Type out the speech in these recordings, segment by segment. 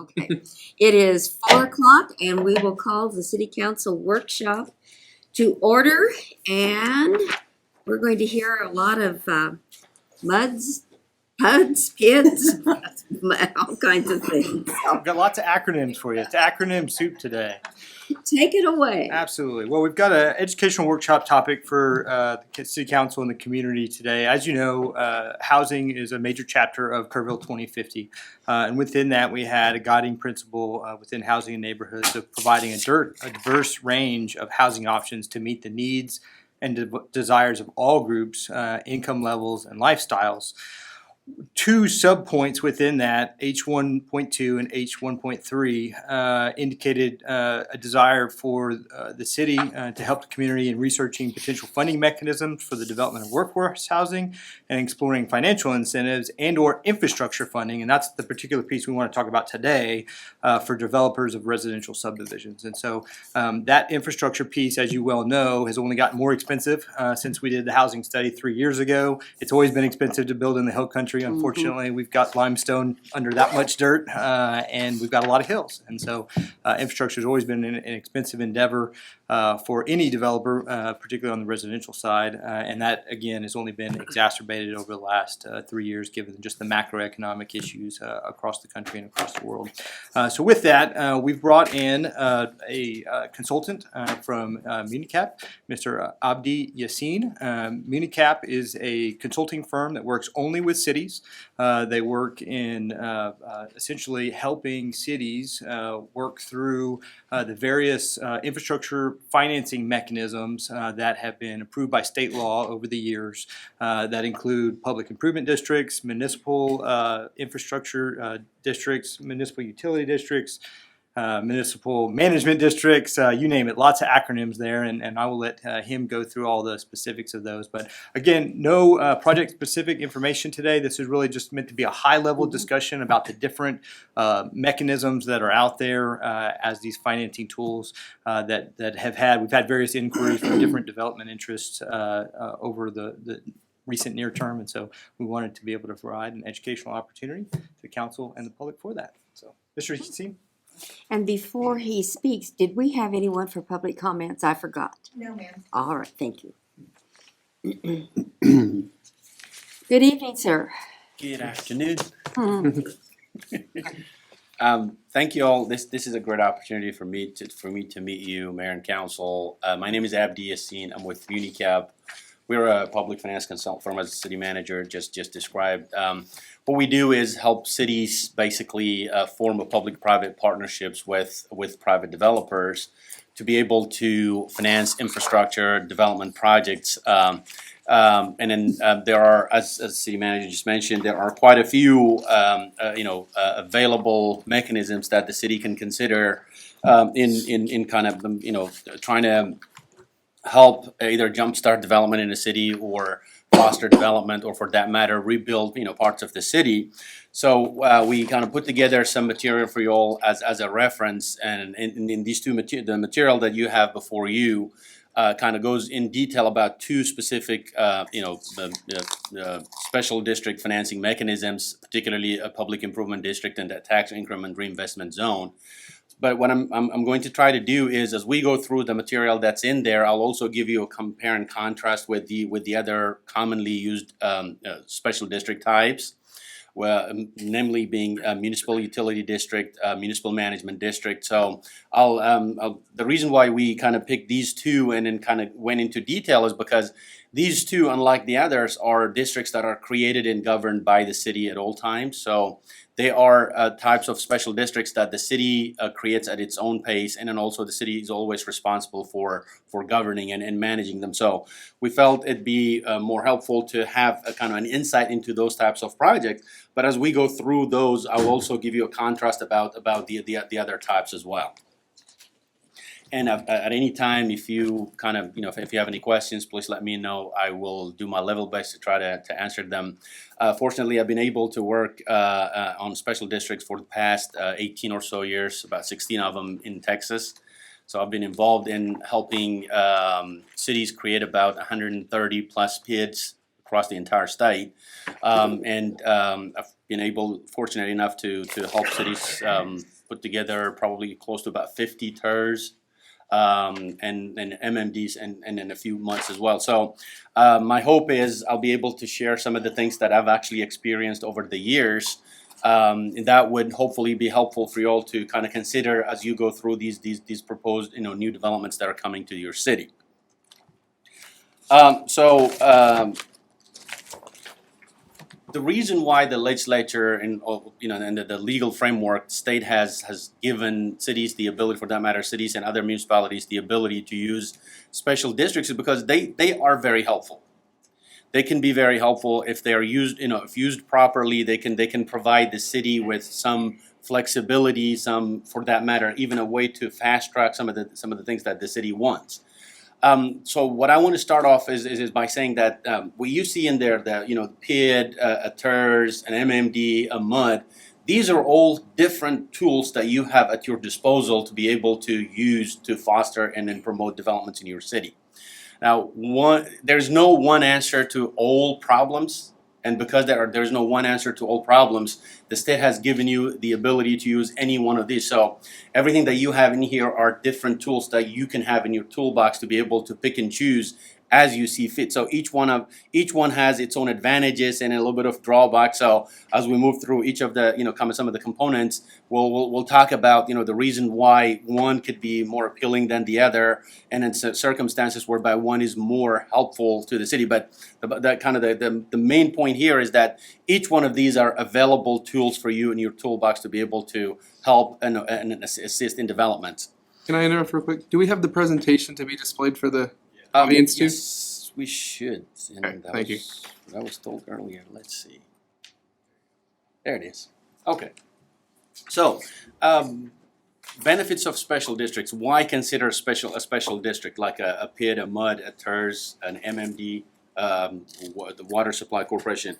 Okay. It is 4 o'clock, and we will call the city council workshop to order. And we're going to hear a lot of muds, puds, kids, all kinds of things. So We've got lots of acronyms for you. It's acronym soup today. take it away. Absolutely. Well, we've got an educational workshop topic for the City Council and the community today. As you know, housing is a major chapter of Kerrville 2050. And within that, we had a guiding principle within housing and neighborhoods of providing a diverse range of housing options to meet the needs and desires of all groups, income levels, and lifestyles. Two subpoints within that, H1.2 and H1.3, indicated a desire for the city to help the community in researching potential funding mechanisms for the development of workforce housing and exploring financial incentives and or infrastructure funding, and that's the particular piece we want to talk about today for developers of residential subdivisions. And so that infrastructure piece, as you well know, has only gotten more expensive since we did the housing study 3 years ago. It's always been expensive to build in the hill country. Unfortunately, we've got limestone under that much dirt, and we've got a lot of hills. And so infrastructure has always been an expensive endeavor for any developer, particularly on the residential side. And that, again, has only been exacerbated over the last 3 years, given just the macroeconomic issues across the country and across the world. So with that, we've brought in a consultant from Municap, Mr. Abdi Yassin. Municap is a consulting firm that works only with cities. They work in essentially helping cities work through the various infrastructure financing mechanisms that have been approved by state law over the years that include public improvement districts, municipal infrastructure districts, municipal utility districts, municipal management districts, you name it, lots of acronyms there, and I will let him go through all the specifics of those. But again, no project-specific information today. This is really just meant to be a high-level discussion about the different mechanisms that are out there as these financing tools that we've had various inquiries from different development interests over the recent near term, and so we wanted to be able to provide an educational opportunity to the council and the public for that. So, Mr. Yassin. And before he speaks, did we have anyone for public comments? I forgot. No, ma'am. All right, thank you. Good evening, sir. Good afternoon. Hmm. Thank you all. This is a great opportunity for me to meet you, Mayor and Council. My name is Abdi Yassin. I'm with Unicap. We're a public finance consultant firm, as the city manager just described. What we do is help cities basically form a public-private partnerships with private developers to be able to finance infrastructure development projects. And then there are, as the city manager just mentioned, there are quite a few available mechanisms that the city can consider in kind of trying to help either jumpstart development in a city or foster development, or for that matter, rebuild parts of the city. So we kind of put together some material for you all as a reference, and in these two the material that you have before you kind of goes in detail about two specific the special district financing mechanisms, particularly a public improvement district and a tax increment reinvestment zone. But what I'm going to try to do is, as we go through the material that's in there, I'll also give you a compare and contrast with the other commonly used special district types, namely being municipal utility district, municipal management district. So the reason why we kind of picked these two and then kind of went into detail is because these two, unlike the others, are districts that are created and governed by the city at all times. So they are types of special districts that the city creates at its own pace, and then also the city is always responsible for governing and managing them. So we felt it'd be more helpful to have a kind of an insight into those types of projects. But as we go through those, I'll also give you a contrast about the other types as well. And at any time, if you kind of, if you have any questions, please let me know. I will do my level best to try to answer them. Fortunately, I've been able to work on special districts for the past 18 or so years, about 16 of them in Texas. So I've been involved in helping cities create about 130 plus PIDs, across the entire state. I've been fortunate enough to help cities put together probably close to about 50 TERs and MMDs and in a few months as well. So my hope is I'll be able to share some of the things that I've actually experienced over the years. And that would hopefully be helpful for you all to kind of consider as you go through these proposed new developments that are coming to your city. The reason why the legislature and the legal framework state has given cities the ability, for that matter, cities and other municipalities the ability to use special districts is because they are very helpful. They can be very helpful if they are used, if used properly. They can provide the city with some flexibility, for that matter, even a way to fast track some of the things that the city wants. So what I want to start off is by saying that what you see in there, the PID, a TERS, an MMD, a MUD, these are all different tools that you have at your disposal to be able to use to foster and then promote developments in your city. Now, there's no one answer to all problems, and because there's no one answer to all problems, the state has given you the ability to use any one of these. So everything that you have in here are different tools that you can have in your toolbox to be able to pick and choose as you see fit. So each one has its own advantages and a little bit of drawback. So as we move through each of the some of the components, we'll talk about the reason why one could be more appealing than the other, and in circumstances whereby one is more helpful to the city. But the main point here is that each one of these are available tools for you in your toolbox to be able to help and assist in development. Can I interrupt real quick? Do we have the presentation to be displayed for the audience too? Yes, we should. Okay, thank you. I was told earlier. Let's see. There it is. Okay. So, benefits of special districts. Why consider a special district like a PID, a MUD, a TERS, an MMD, the Water Supply Corporation?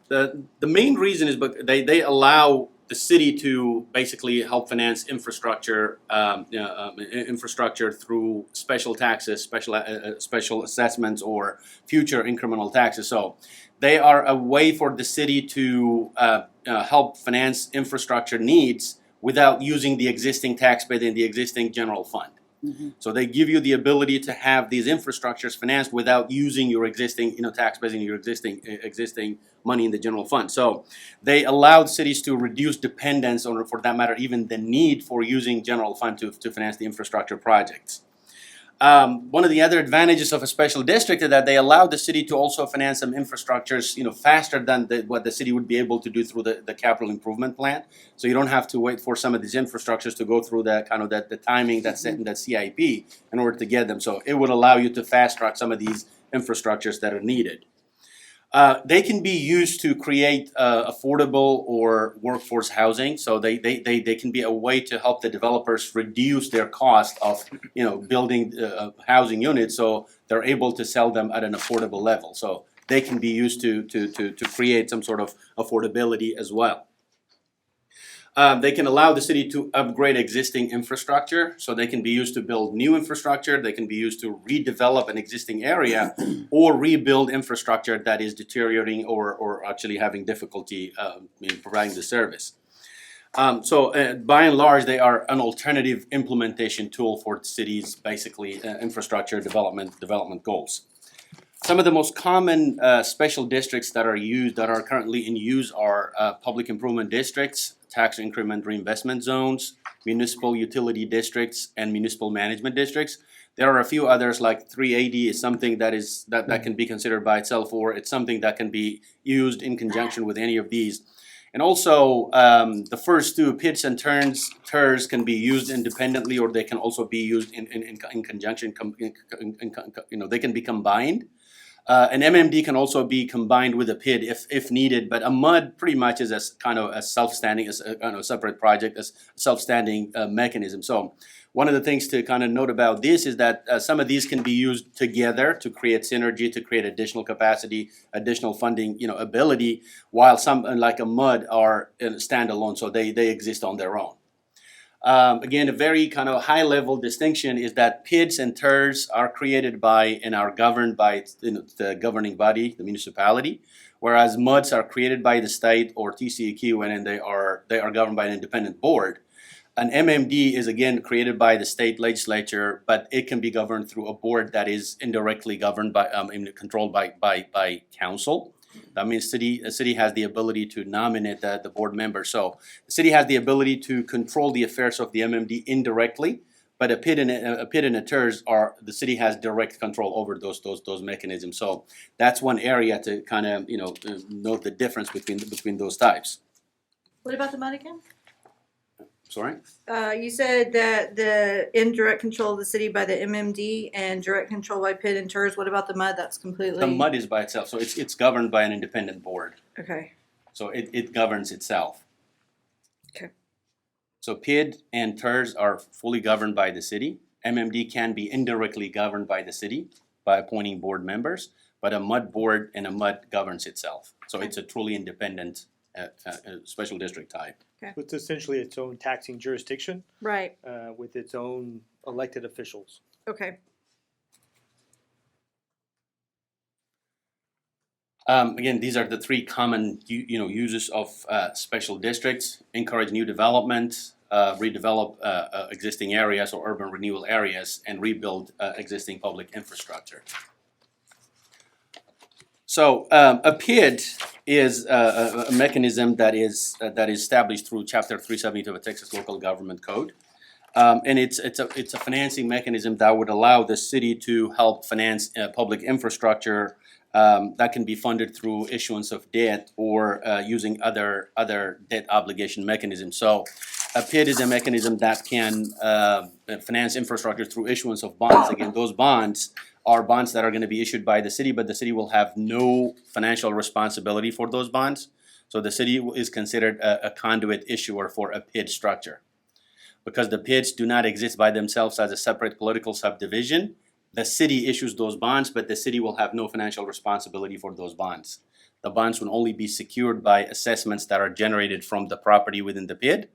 The main reason is they allow the city to basically help finance infrastructure through special taxes, special assessments, or future incremental taxes. So they are a way for the city to help finance infrastructure needs without using the existing tax base and the existing general fund. Mm-hmm. So they give you the ability to have these infrastructures financed without using your existing tax base and your existing money in the general fund. So they allowed cities to reduce dependence on, for that matter, even the need for using general fund to finance the infrastructure projects. One of the other advantages of a special district is that they allow the city to also finance some infrastructures, faster than what the city would be able to do through the capital improvement plan. So you don't have to wait for some of these infrastructures to go through the timing that's set in that CIP in order to get them. So it would allow you to fast track some of these infrastructures that are needed. They can be used to create affordable or workforce housing. So they can be a way to help the developers reduce their cost of building housing units, so they're able to sell them at an affordable level. So they can be used to create some sort of affordability as well. They can allow the city to upgrade existing infrastructure, so they can be used to build new infrastructure. They can be used to redevelop an existing area or rebuild infrastructure that is deteriorating or actually having difficulty in providing the service. So by and large, they are an alternative implementation tool for the city's basically infrastructure development goals. Some of the most common special districts that are currently in use are public improvement districts, tax increment reinvestment zones, municipal utility districts, and municipal management districts. There are a few others, like 380 is something that can be considered by itself, or it's something that can be used in conjunction with any of these. And also, the first two, PIDs and TERS, can be used independently, or they can also be used in conjunction. They can be combined. An MMD can also be combined with a PID if needed, but a MUD pretty much is a self-standing, as a separate project, as a self-standing mechanism. So one of the things to kind of note about this is that some of these can be used together to create synergy, to create additional capacity, additional funding, ability, while some, like a MUD, are standalone, so they exist on their own. Again, a very kind of high level distinction is that PIDs and TERs are created by and are governed by the governing body, the municipality, whereas MUDs are created by the state or TCEQ, and then they are governed by an independent board. An MMD is again created by the state legislature, but it can be governed through a board that is indirectly governed by controlled by council. That means a city has the ability to nominate the board member. So the city has the ability to control the affairs of the MMD indirectly, but a PID and a TERS are the city has direct control over those mechanisms. So that's one area to kind of note the difference between those types. What about the MUD again? Sorry. You said that the indirect control of the city by the MMD and direct control by PID and TERS. What about the MUD? That's completely. The MUD is by itself, so it's governed by an independent board. Okay. So it governs itself. Okay. So PID and TERS are fully governed by the city. MMD can be indirectly governed by the city by appointing board members, but a MUD board and a MUD governs itself. So it's a truly independent special district type. It's essentially its own taxing jurisdiction Right. with its own elected officials. Okay. Again, these are the three common uses of special districts: encourage new development, redevelop existing areas or urban renewal areas, and rebuild existing public infrastructure. So a PID is a mechanism that is established through Chapter 372 of the Texas Local Government Code, and it's a financing mechanism that would allow the city to help finance public infrastructure that can be funded through issuance of debt or using other debt obligation mechanisms. So a PID is a mechanism that can finance infrastructure through issuance of bonds. Again, those bonds are bonds that are going to be issued by the city, but the city will have no financial responsibility for those bonds. So the city is considered a conduit issuer for a PID structure. Because the PIDs do not exist by themselves as a separate political subdivision, the city issues those bonds, but the city will have no financial responsibility for those bonds. The bonds will only be secured by assessments that are generated from the property within the PID.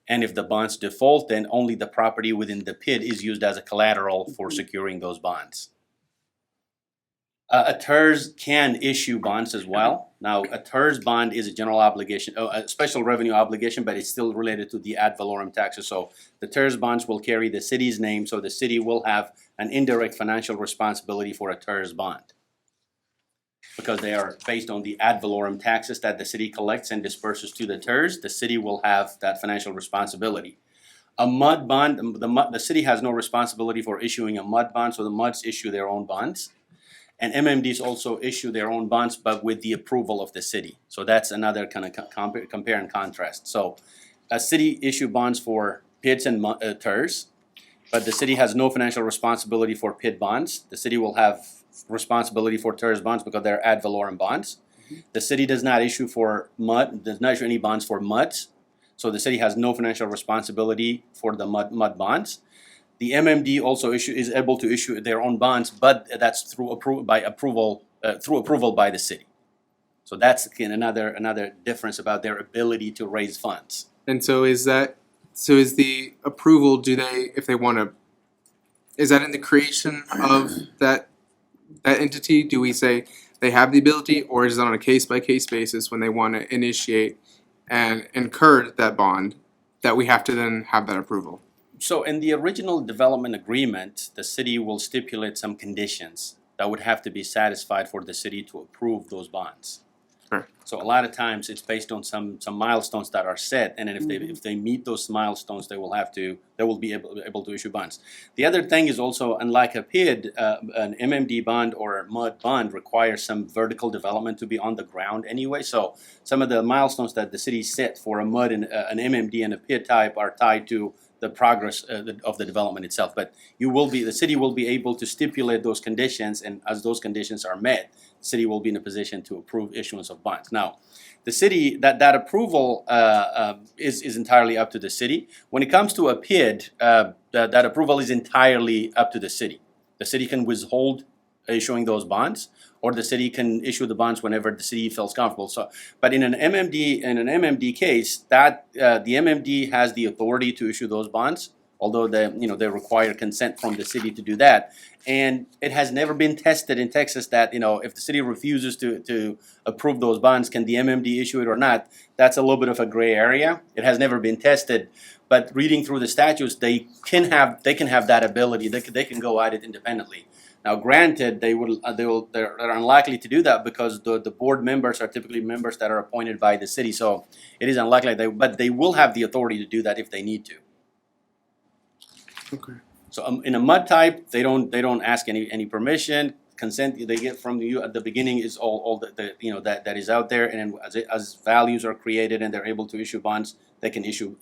And if the bonds default, then only the property within the PID is used as a collateral for securing those bonds. A TERS can issue bonds as well. Now, a TERS bond is a general obligation, a special revenue obligation, but it's still related to the ad valorem taxes. So the TERS bonds will carry the city's name, so the city will have an indirect financial responsibility for a TERS bond, because they are based on the ad valorem taxes that the city collects and disperses to the TERS. The city will have that financial responsibility. A MUD bond, the city has no responsibility for issuing a MUD bond, so the MUDs issue their own bonds. And MMDs also issue their own bonds, but with the approval of the city. So that's another kind of compare and contrast. So a city issue bonds for PIDs and TERS, but the city has no financial responsibility for PID bonds. The city will have responsibility for TERS bonds because they're ad valorem bonds. The city does not issue any bonds for MUDs. So the city has no financial responsibility for the MUD bonds. The MMD also is able to issue their own bonds, but that's through approval by the city. So that's again another difference about their ability to raise funds. And so is the approval, if they want to, is that in the creation of that entity? Do we say they have the ability, or is it on a case-by-case basis when they want to initiate and incur that bond that we have to then have that approval? So in the original development agreement, the city will stipulate some conditions that would have to be satisfied for the city to approve those bonds. Sure. So a lot of times it's based on some milestones that are set, and then if they meet those milestones, they will be able to issue bonds. The other thing is also, unlike a PID, an MMD bond or a MUD bond requires some vertical development to be on the ground anyway. So some of the milestones that the city set for a MUD and an MMD and a PID type are tied to the progress of the development itself. But the city will be able to stipulate those conditions, and as those conditions are met, the city will be in a position to approve issuance of bonds. Now, the city, that approval is entirely up to the city. When it comes to a PID, that approval is entirely up to the city. The city can withhold issuing those bonds, or the city can issue the bonds whenever the city feels comfortable. So, but in an MMD case, that the MMD has the authority to issue those bonds, although they require consent from the city to do that. And it has never been tested in Texas that, if the city refuses to approve those bonds, can the MMD issue it or not? That's a little bit of a gray area. It has never been tested. But reading through the statutes, they can have that ability. They can go at it independently. Now, granted, they're unlikely to do that because the board members are typically members that are appointed by the city. So it is unlikely but they will have the authority to do that if they need to. Okay. So in a mud type, they don't ask any permission. Consent they get from you at the beginning is all that is out there, and then as values are created and they're able to issue bonds, they can issue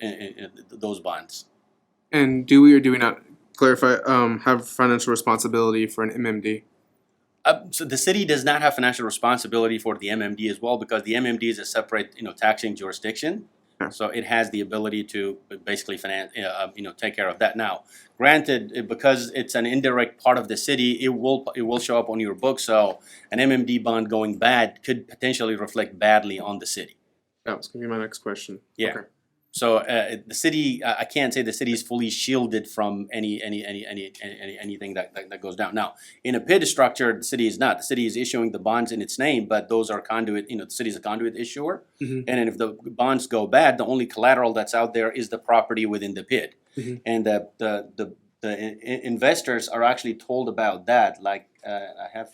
those bonds. And do we or do we not clarify have financial responsibility for an MMD? So the city does not have financial responsibility for the MMD as well, because the MMD is a separate taxing jurisdiction. Yeah. So it has the ability to basically finance, take care of that. Now, granted, because it's an indirect part of the city, it will show up on your book. So an MMD bond going bad could potentially reflect badly on the city. That was gonna be my next question. Yeah. Okay. So the city, I can't say the city is fully shielded from anything that goes down. Now, in a PID structure, the city is not. The city is issuing the bonds in its name, but those are conduit. The city is a conduit issuer, Mhm. and then if the bonds go bad, the only collateral that's out there is the property within the PID, Mhm. and the investors are actually told about that. Like I have.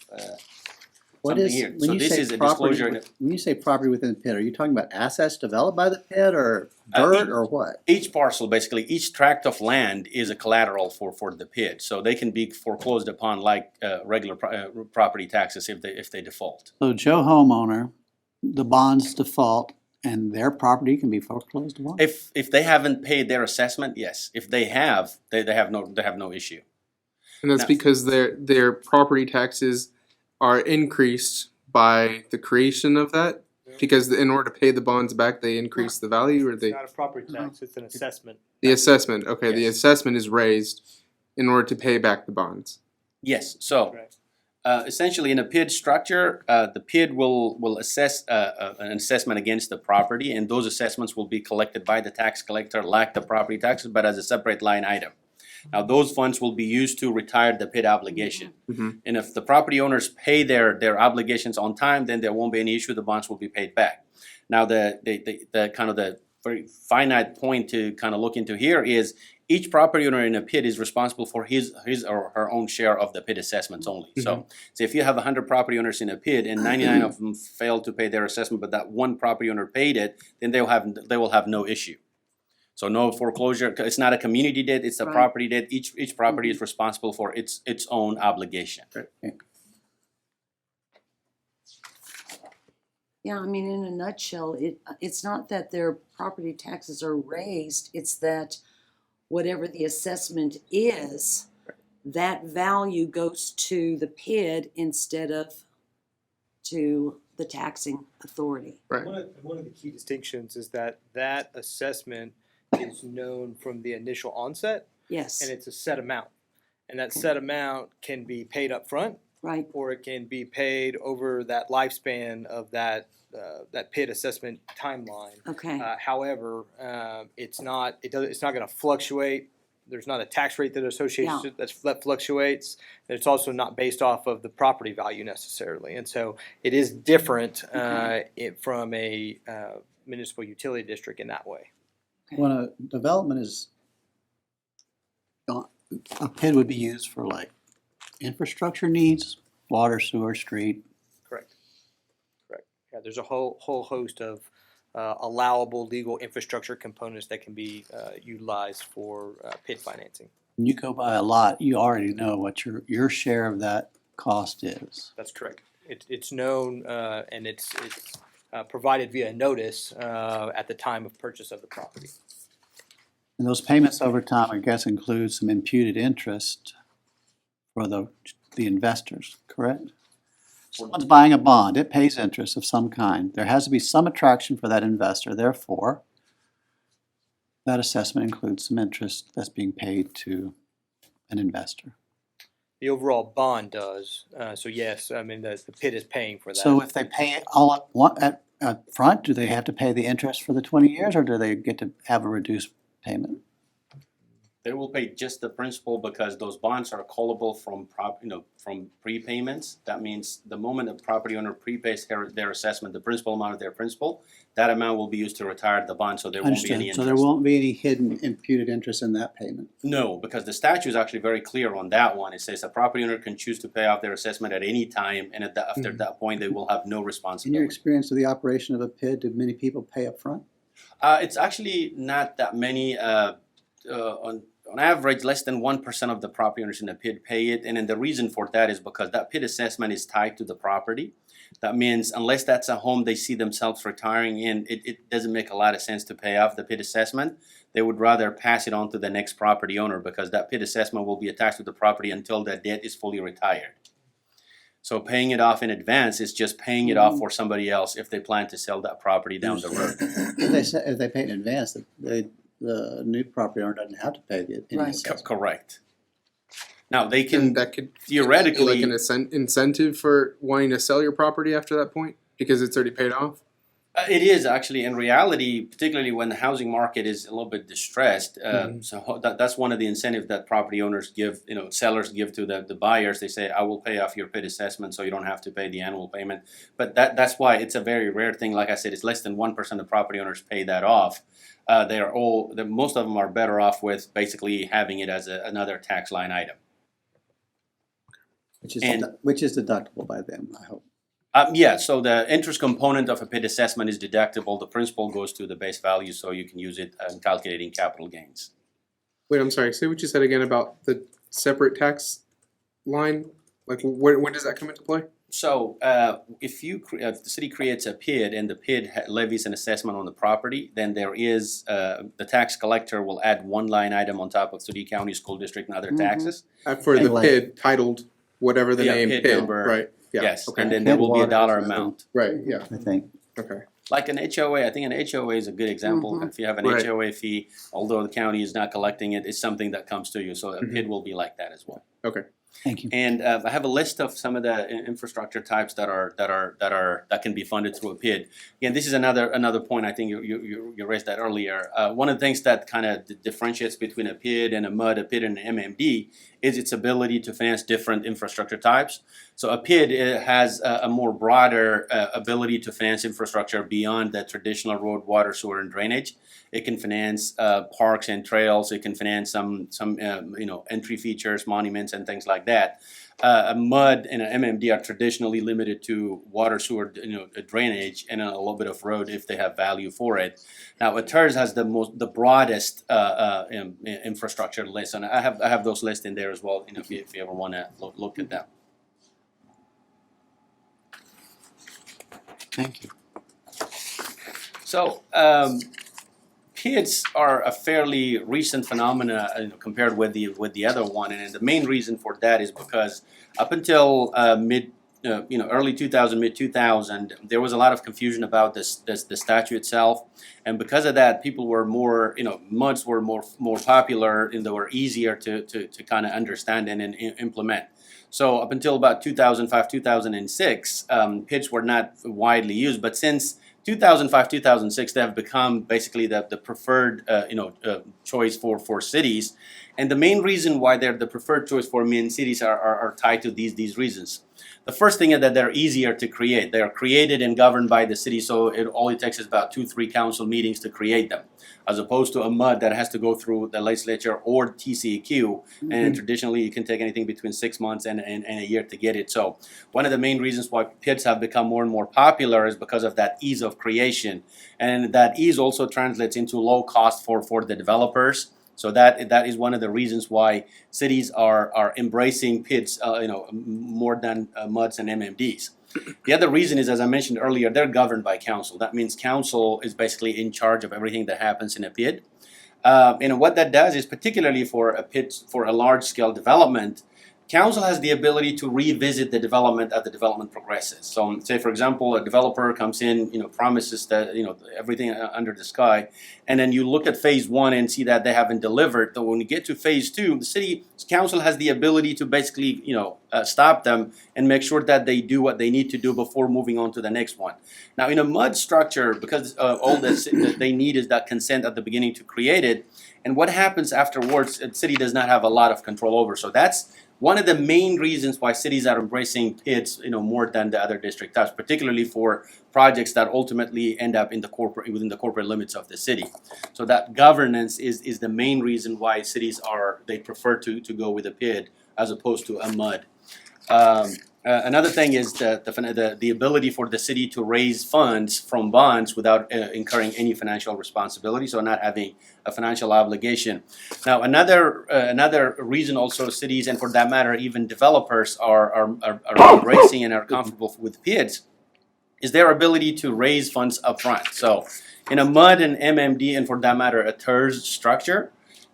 What Something is, here. when So you this say is a property, disclosure. when you say property within the pit, are you talking about assets developed by the pit or Uh, dirt or what? Each parcel, basically, each tract of land is a collateral for the PID, so they can be foreclosed upon like regular property taxes if they default. So Joe homeowner, the bonds default and their property can be foreclosed upon? If they haven't paid their assessment, yes. If they have, they have no issue. And that's Now- because their property taxes are increased by the creation of that? Because in order to pay the bonds back, they increase the value, or It's they, not a property tax, it's an assessment. the assessment, okay, the Yes. assessment is raised in order to pay back the bonds. Yes. So Correct. essentially, in a PID structure, the PID will assess an assessment against the property, and those assessments will be collected by the tax collector, like the property taxes, but as a separate line item. Now, those funds will be used to retire the PID obligation. Mhm. And if the property owners pay their obligations on time, then there won't be any issue, the bonds will be paid back. Now, the kind of the very finite point to kind of look into here is each property owner in a PID is responsible for his or her own share of the PID assessments only. So if you have 100 property owners in a PID and 99 of them failed to pay their assessment, but that one property owner paid it, then they will have no issue. So no foreclosure, it's not a community debt, it's a Right. property debt. Each property is responsible for its own obligation. Yeah, I mean, in a nutshell, it's not that their property taxes are raised, it's that whatever the assessment is, that value goes to the PID instead of to the taxing authority. Right. One of the key distinctions is that assessment is known from the initial onset, Yes, and it's a set amount. And that set amount can be paid up front, right, or it can be paid over that lifespan of that PID assessment timeline. okay, However, it's not going to fluctuate. There's not a tax rate that associates Yeah. that fluctuates. And it's also not based off of the property value necessarily, and so it is different from a municipal utility district in that way. When a development is, a pit would be used for like infrastructure needs, water, sewer, street. Correct. Yeah, there's a whole host of allowable legal infrastructure components that can be utilized for PID financing. When you go buy a lot, you already know what your share of that cost is. That's correct. It's known and it's provided via notice at the time of purchase of the property. And those payments over time, I guess, include some imputed interest for the investors, correct? Someone's buying a bond, it pays interest of some kind. There has to be some attraction for that investor, therefore, that assessment includes some interest that's being paid to an investor. The overall bond does. So yes, I mean, the PID is paying for that. So if they pay it all at front, do they have to pay the interest for the 20 years, or do they get to have a reduced payment? They will pay just the principal because those bonds are callable from from prepayments. That means the moment a property owner prepays their assessment, the principal amount of their principal, that amount will be used to retire the bond, so there won't be any Understood. So interest. there won't be any hidden imputed interest in that payment? No, because the statute is actually very clear on that one. It says a property owner can choose to pay off their assessment at any time, and after that point, they will have no In your responsibility. experience of the operation of a PID, do many people pay up front? It's actually not that many. On average, less than 1% of the property owners in the PID pay it, and then the reason for that is because that PID assessment is tied to the property. That means unless that's a home they see themselves retiring in, it doesn't make a lot of sense to pay off the PID assessment. They would rather pass it on to the next property owner because that PID assessment will be attached to the property until the debt is fully retired. So paying it off in advance is just paying it off for somebody else if they plan to sell that property down the road. If they pay in advance, the new property owner doesn't have to pay any Right. assessment. Correct. Now they And can that could theoretically be like an incentive for wanting to sell your property after that point because it's already paid off. It is actually in reality, particularly when the housing market is a little bit distressed. So that's one of the incentives that property owners give, sellers give to the buyers. They say, I will pay off your PID assessment so you don't have to pay the annual payment. But that's why it's a very rare thing. Like I said, it's less than 1% of property owners pay that off. Most of them are better off with basically having it as another tax line item. Which is deductible by them, I hope. Yeah, so the interest component of a PID assessment is deductible. The principal goes to the base value, so you can use it in calculating capital gains. Wait, I'm sorry. Say what you said again about the separate tax line. Like, when does that come into play? So if the city creates a PID and the PID levies an assessment on the property, then there is the tax collector will add one line item on top of city, county, school district, and other taxes. For the And PID titled whatever the name PID PID, number. right? Yeah. Yes, Okay. and then there will be a dollar Water. amount. Right. Yeah. I think. Okay. Like an HOA, I think an HOA is a good example. If you have an Right. HOA fee, although the county is not collecting it, it's something that comes to you. So a PID will be like that as well. Okay. Thank you. And I have a list of some of the infrastructure types that can be funded through a PID. Again, this is another point. I think you raised that earlier. One of the things that kind of differentiates between a PID and a MUD, a PID and an MMD, is its ability to finance different infrastructure types. So a PID has a more broader ability to finance infrastructure beyond the traditional road, water, sewer, and drainage. It can finance parks and trails. It can finance some entry features, monuments, and things like that. A MUD and an MMD are traditionally limited to water, sewer, drainage, and a little bit of road if they have value for it. Now, a TERS has the broadest infrastructure list, and I have those lists in there as well. If you ever want to look at them. Thank you. So. PIDs are a fairly recent phenomena compared with the other one, and the main reason for that is because up until early 2000, mid 2000, there was a lot of confusion about the statute itself, and because of that, people were more MUDs were more popular and they were easier to kind of understand and implement. So up until about 2005, 2006, PIDs were not widely used, but since 2005, 2006, they have become basically the preferred choice for cities, and the main reason why they're the preferred choice for main cities are tied to these reasons. The first thing is that they're easier to create. They are created and governed by the city, so all it takes is about 2-3 council meetings to create them, as opposed to a MUD that has to go through the legislature or TCEQ, and traditionally it can take anything between 6 months and a year to get it. So one of the main reasons why PIDs have become more and more popular is because of that ease of creation, and that ease also translates into low cost for the developers. So that is one of the reasons why cities are embracing PIDs, more than MUDs and MMDs. The other reason is, as I mentioned earlier, they're governed by council. That means council is basically in charge of everything that happens in a PID. And what that does is, particularly for a PID, for a large-scale development, council has the ability to revisit the development as the development progresses. So say, for example, a developer comes in, promises that, everything under the sky, and then you look at phase one and see that they haven't delivered. So when you get to phase two, the city council has the ability to basically, stop them and make sure that they do what they need to do before moving on to the next one. Now, in a MUD structure, because all that they need is that consent at the beginning to create it, and what happens afterwards, the city does not have a lot of control over. So that's one of the main reasons why cities are embracing PIDs, more than the other district types, particularly for projects that ultimately end up in within the corporate limits of the city. So that governance is the main reason why cities they prefer to go with a PID as opposed to a MUD. Another thing is the ability for the city to raise funds from bonds without incurring any financial responsibility, so not having a financial obligation. Now, another reason also cities, and for that matter, even developers are embracing and are comfortable with PIDs, is their ability to raise funds upfront. So, in a MUD and MMD, and for that matter, a TERS structure,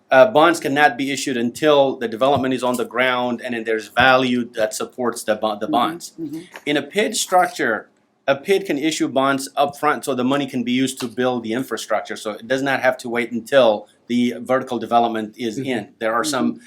bonds cannot be issued until the development is on the ground and then there's value that supports the bonds. In a PID structure, a PID can issue bonds upfront so the money can be used to build the infrastructure. So it does not have to wait until the vertical development is in. There are some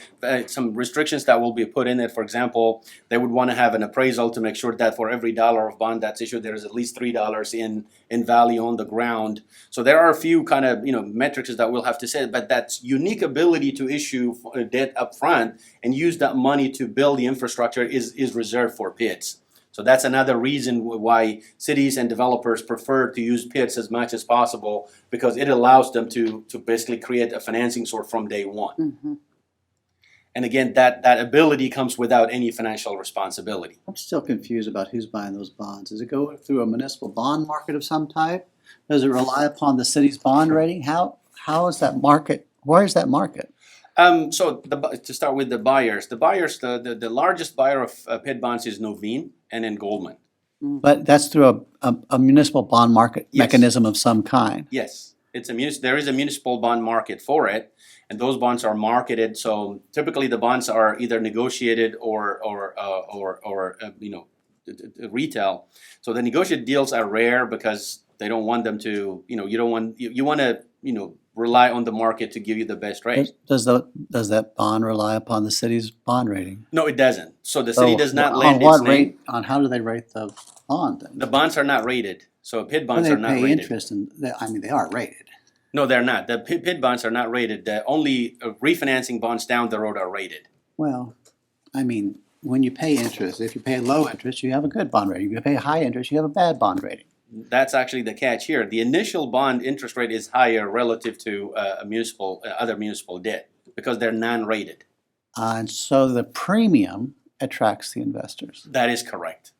restrictions that will be put in it. For example, they would want to have an appraisal to make sure that for every dollar of bond that's issued, there is at least $3 in value on the ground. So there are a few kind of metrics that we'll have to say, but that unique ability to issue debt upfront and use that money to build the infrastructure is reserved for PIDs. So that's another reason why cities and developers prefer to use PIDs as much as possible, because it allows them to basically create a financing source from day one. And again, that ability comes without any financial responsibility. I'm still confused about who's buying those bonds. Does it go through a municipal bond market of some type? Does it rely upon the city's bond rating? How is that market? Where is that market? So to start with the buyers, the largest buyer of PID bonds is Noveen and then Goldman. But that's through a municipal bond market Yes. mechanism of some kind. Yes, there is a municipal bond market for it, and those bonds are marketed. So typically, the bonds are either negotiated or retail. So the negotiated deals are rare because they don't want them to. You want to rely on the market to give you the best rate. Does that bond rely upon the city's bond rating? No, it doesn't. So the city does not on lend what its name. rate? On how do they rate the bond then? The bonds are not rated. So PID bonds Well, are not they pay rated. interest, and they are rated. No, they're not. The PID bonds are not rated. The only refinancing bonds down the road are rated. Well, when you pay interest, if you pay low interest, you have a good bond rating. If you pay high interest, you have a bad bond rating. That's actually the catch here. The initial bond interest rate is higher relative to other municipal debt because they're non-rated. And so the premium attracts the investors. That is correct.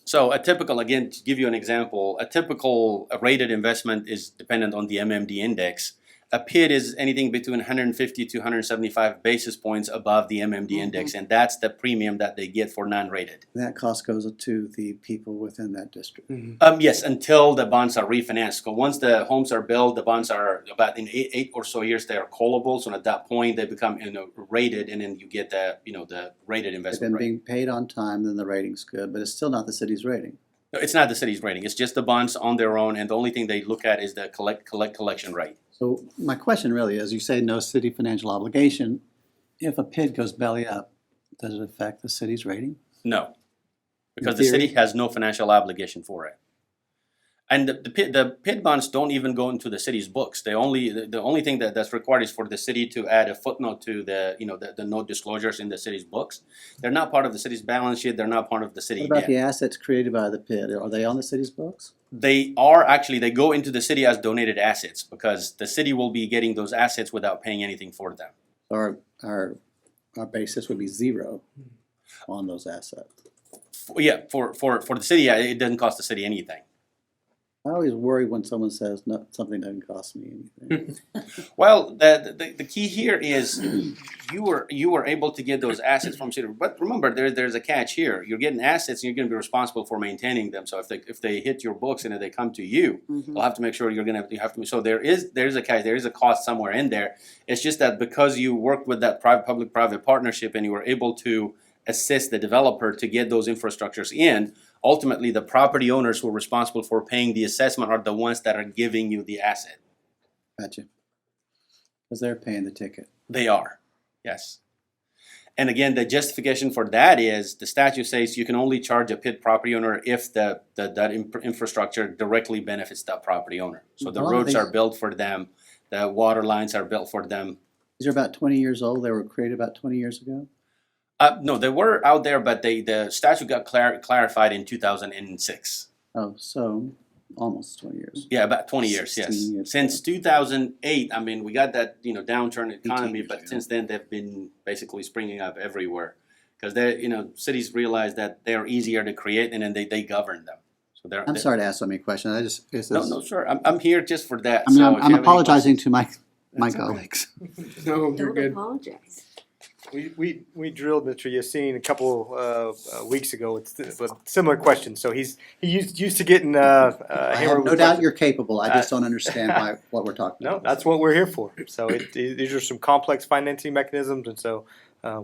So again, to give you an example, a typical rated investment is dependent on the MMD index. A PID is anything between 150 to 175 basis points above the MMD index, and that's the premium that they get for non-rated. That cost goes to the people within that district. Yes, until the bonds are refinanced. So once the homes are built, the bonds are about in eight or so years they are callable. So at that point they become rated, and then you get the rated If investment they're rate. being paid on time, then the rating's good, but it's still not the city's rating. No, it's not the city's rating. It's just the bonds on their own, and the only thing they look at is the collection rate. So my question really is, you say no city financial obligation. If a PID goes belly up, does it affect the city's rating? No, because In the city theory? has no financial obligation for it. And the PID bonds don't even go into the city's books. The only thing that's required is for the city to add a footnote to the note disclosures in the city's books. They're not part of the city's balance sheet. They're not part of the city What about debt. the assets created by the PID? Are they on the city's books? They go into the city as donated assets because the city will be getting those assets without paying anything for them. Or our basis would be zero on those assets. Yeah, for the city, it doesn't cost the city anything. I always worry when someone says no, something doesn't cost me anything. Well, the key here is you were able to get those assets from city, but remember there's a catch here. You're getting assets and you're going to be responsible for maintaining them. So if they hit your books and if they come to you, you'll have to make sure you have to. So there's a catch. There is a cost somewhere in there. It's just that because you worked with that public-private partnership and you were able to assist the developer to get those infrastructures in. Ultimately, the property owners who are responsible for paying the assessment are the ones that are giving you the asset. Gotcha. Because they're paying the ticket. They are, yes. And again, the justification for that is the statute says you can only charge a PID property owner if that infrastructure directly benefits that property owner. So the A lot of roads these- are built for them, the water lines are built for them. These are about 20 years old. They were created about 20 years ago. No, they were out there, but the statute got clarified in 2006. Oh, so almost 20 years. Yeah, about 20 years, yes. 16 years, Since 2008, I mean, we got that, downturn economy, 18 but years since then they've been basically springing up everywhere. Because cities realize that they're easier to create and then they govern them. So I'm sorry to ask so many questions. No, sure. I'm here just for that. I mean, So if you I'm have any apologizing to my That's okay. colleagues. No, you're Don't good. apologize. We drilled Mr. Yassine a couple weeks ago with similar questions. So he used to getting I hammered have with no doubt questions. you're capable. I just don't understand what we're talking No, about. that's what we're here for. So these are some complex financing mechanisms, and so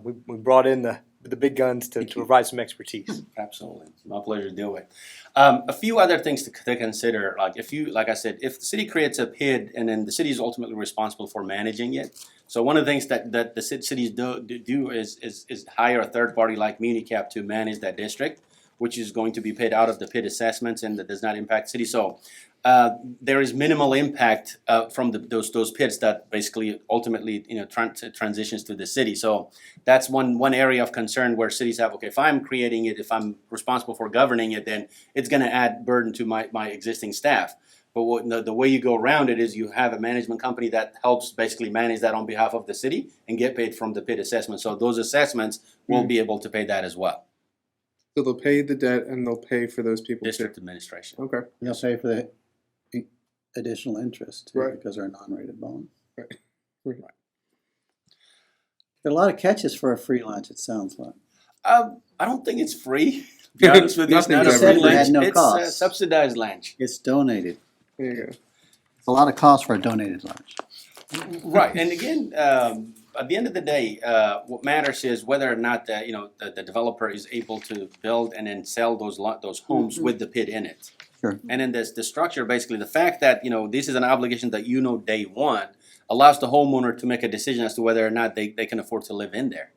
we brought in the big guns to provide some expertise. Absolutely, my pleasure to do it. A few other things to consider, like I said, if the city creates a PID and then the city is ultimately responsible for managing it. So one of the things that the cities do is hire a third party like MuniCap to manage that district, which is going to be paid out of the PID assessments and that does not impact city. So there is minimal impact from those PIDs that basically ultimately transitions to the city. So that's one area of concern where cities have, okay, if I'm creating it, if I'm responsible for governing it, then it's going to add burden to my existing staff. But the way you go around it is you have a management company that helps basically manage that on behalf of the city and get paid from the PID assessment. So those assessments will be able to pay that as well. So they'll pay the debt and they'll pay for those people District too. administration. Okay. They'll pay for the additional interest too, Right. because they're a non-rated bond. Right. There are a lot of catches for a free lunch, it sounds like. I don't think it's free. To be honest with you, it's not a Nothing's free ever free. lunch. Had no It's cost. subsidized lunch. It's donated. There you go. It's a lot of cost for a donated lunch. Right, and again, at the end of the day, what matters is whether or not the developer is able to build and then sell those homes with the PID in it. Sure. And then the structure, basically, the fact that this is an obligation that day one allows the homeowner to make a decision as to whether or not they can afford to live in there.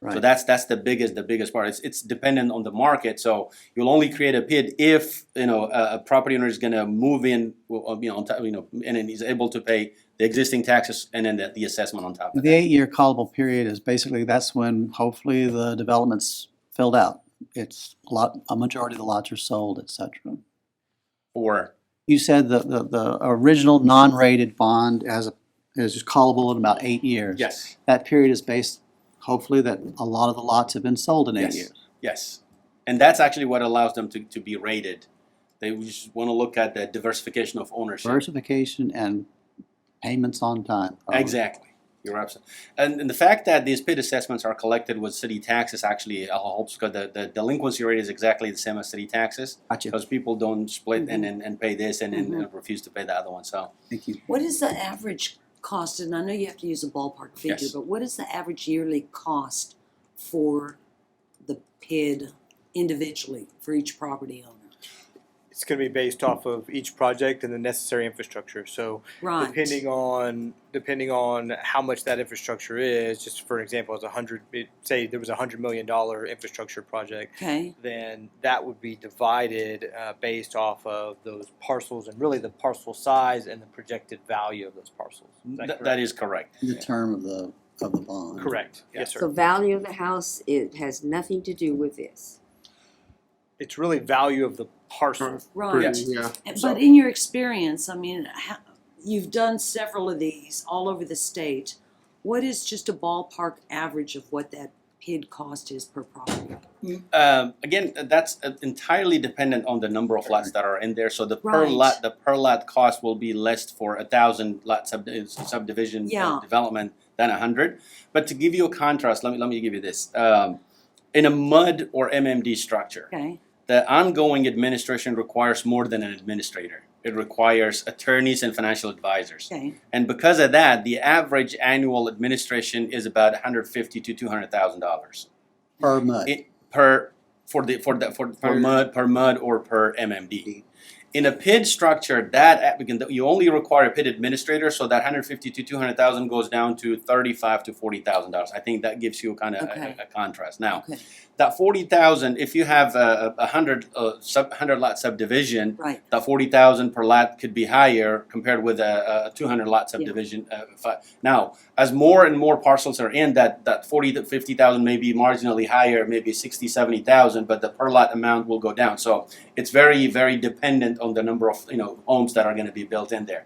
So Right. that's the biggest part. It's dependent on the market. So you'll only create a PID if a property owner is going to move in, and then he's able to pay the existing taxes and then the assessment on top of The that. 8-year callable period is basically, that's when hopefully the development's filled out. It's a majority of the lots are sold, et cetera. Or You said the original non-rated bond is callable in about 8 years. yes, That period is based, hopefully, that a lot of the lots have been sold in 8 yes, years. yes, and that's actually what allows them to be rated. They just want to look at the diversification of ownership. Diversification and payments on time. probably. Exactly. You're absolutely, and the fact that these PID assessments are collected with city taxes actually helps because the delinquency rate is exactly the same as city taxes Gotcha. because people don't split and pay this and refuse to pay the other one. So Thank you. What is the average cost, and I know you have to use a ballpark figure, Yes. but what is the average yearly cost for the PID individually for each property owner? It's going to be based off of each project and the necessary infrastructure. So Right. depending on how much that infrastructure is, just for example, say there was $100 million infrastructure project, Okay. then that would be divided based off of those parcels and really the parcel size and the projected value of those parcels. Is that correct? that is correct. The term of the bond. Correct. Yes, sir. So value of the house, it has nothing to do with this. It's really value of the parcel. Right. Yes. Yeah. But in your experience, I mean, you've done several of these all over the state. What is just a ballpark average of what that PID cost is per property? Again, that's entirely dependent on the number of lots that are in there. So the per Right. lot cost will be less for 1,000 lot subdivision Yeah. development than 100. But to give you a contrast, let me give you this. In a MUD or MMD structure, Okay, the ongoing administration requires more than an administrator. It requires attorneys and financial advisors. okay, And because of that, the average annual administration is about $150,000 to $200,000 Per mud. per MUD or per MMD. In a PID structure, that applicant, you only require a PID administrator, so that 150 to 200,000 goes down to $35,000 to $40,000. I think that gives you kind of Okay. a contrast. Now, okay, that 40,000, if you have a 100 lot subdivision, right, that 40,000 per lot could be higher compared with a 200 lot subdivision. Now, as more and more parcels are in, that 40 to 50,000 may be marginally higher, maybe 60, 70,000, but the per lot amount will go down. So it's very, very dependent on the number of homes that are going to be built in there.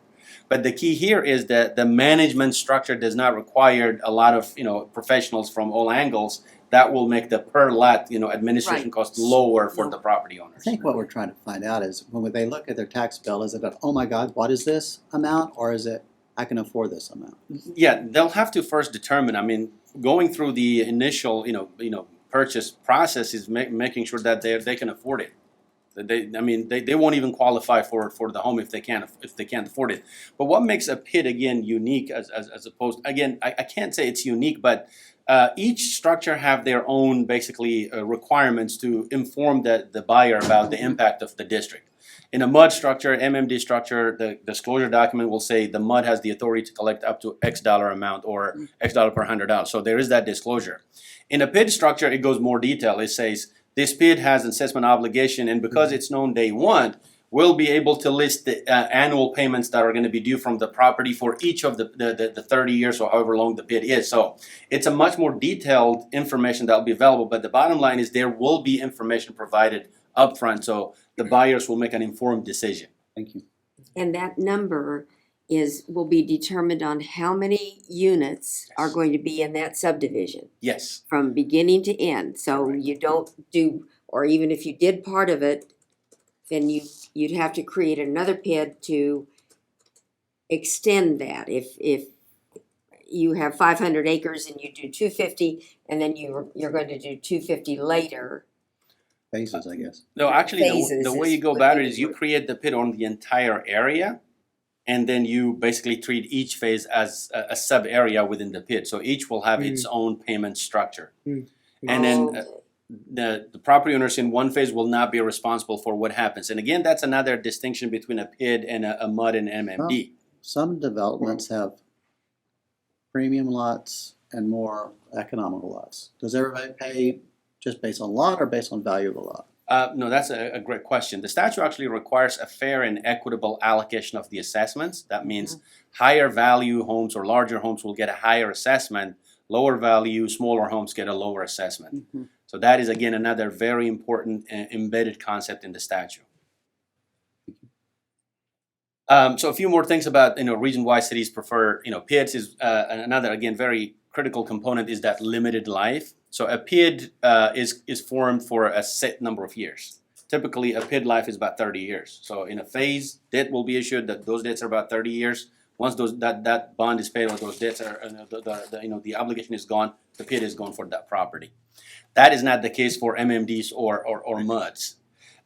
But the key here is that the management structure does not require a lot of professionals from all angles. That will make the per lot administration Right. cost lower for No. the property I owners. think what we're trying to find out is when they look at their tax bill, is it a, oh my God, what is this amount? Or is it, I can afford this amount? Yeah, they'll have to first determine. I mean, going through the initial purchase process is making sure that they can afford it. They won't even qualify for the home if they can't afford it. But what makes a PID again unique as opposed, again, I can't say it's unique, but each structure have their own basically requirements to inform the buyer about the impact of the district. In a MUD structure, MMD structure, the disclosure document will say the MUD has the authority to collect up to X dollar amount or X dollar per $100. So there is that disclosure. In a PID structure, it goes more detail. It says this PID has an assessment obligation, and because it's known day one, we'll be able to list the annual payments that are going to be due from the property for each of the 30 years or however long the PID is. So it's a much more detailed information that will be available. But the bottom line is there will be information provided upfront, so the buyers will make an informed decision. Thank you. And that number will be determined on how many units are going to be in that subdivision Yes. from beginning to end. So Correct. you don't do, or even if you did part of it, then you'd have to create another PID to extend that. If you have 500 acres and you do 250, and then you're going to do 250 later. Phases, I guess. No, actually, Phases the way is you go what about they it is you do. create the PID on the entire area, and then you basically treat each phase as a sub area within the PID. So each will have its own payment structure. And then the property owners in one phase will not be responsible for what happens. And again, that's another distinction between a PID and a MUD and MMD. Some developments have premium lots and more economical lots. Does everybody pay just based on lot or based on value of the lot? No, that's a great question. The statute actually requires a fair and equitable allocation of the assessments. That means higher value homes or larger homes will get a higher assessment. Lower value, smaller homes get a lower assessment. So that is again another very important embedded concept in the statute. So a few more things about reason why cities prefer PIDs is another again very critical component is that limited life. So a PID is formed for a set number of years. Typically, a PID life is about 30 years. So in a phase, debt will be issued. Those debts are about 30 years. Once that bond is paid or those debts are the obligation is gone, the PID is gone for that property. That is not the case for MMDs or MUDs.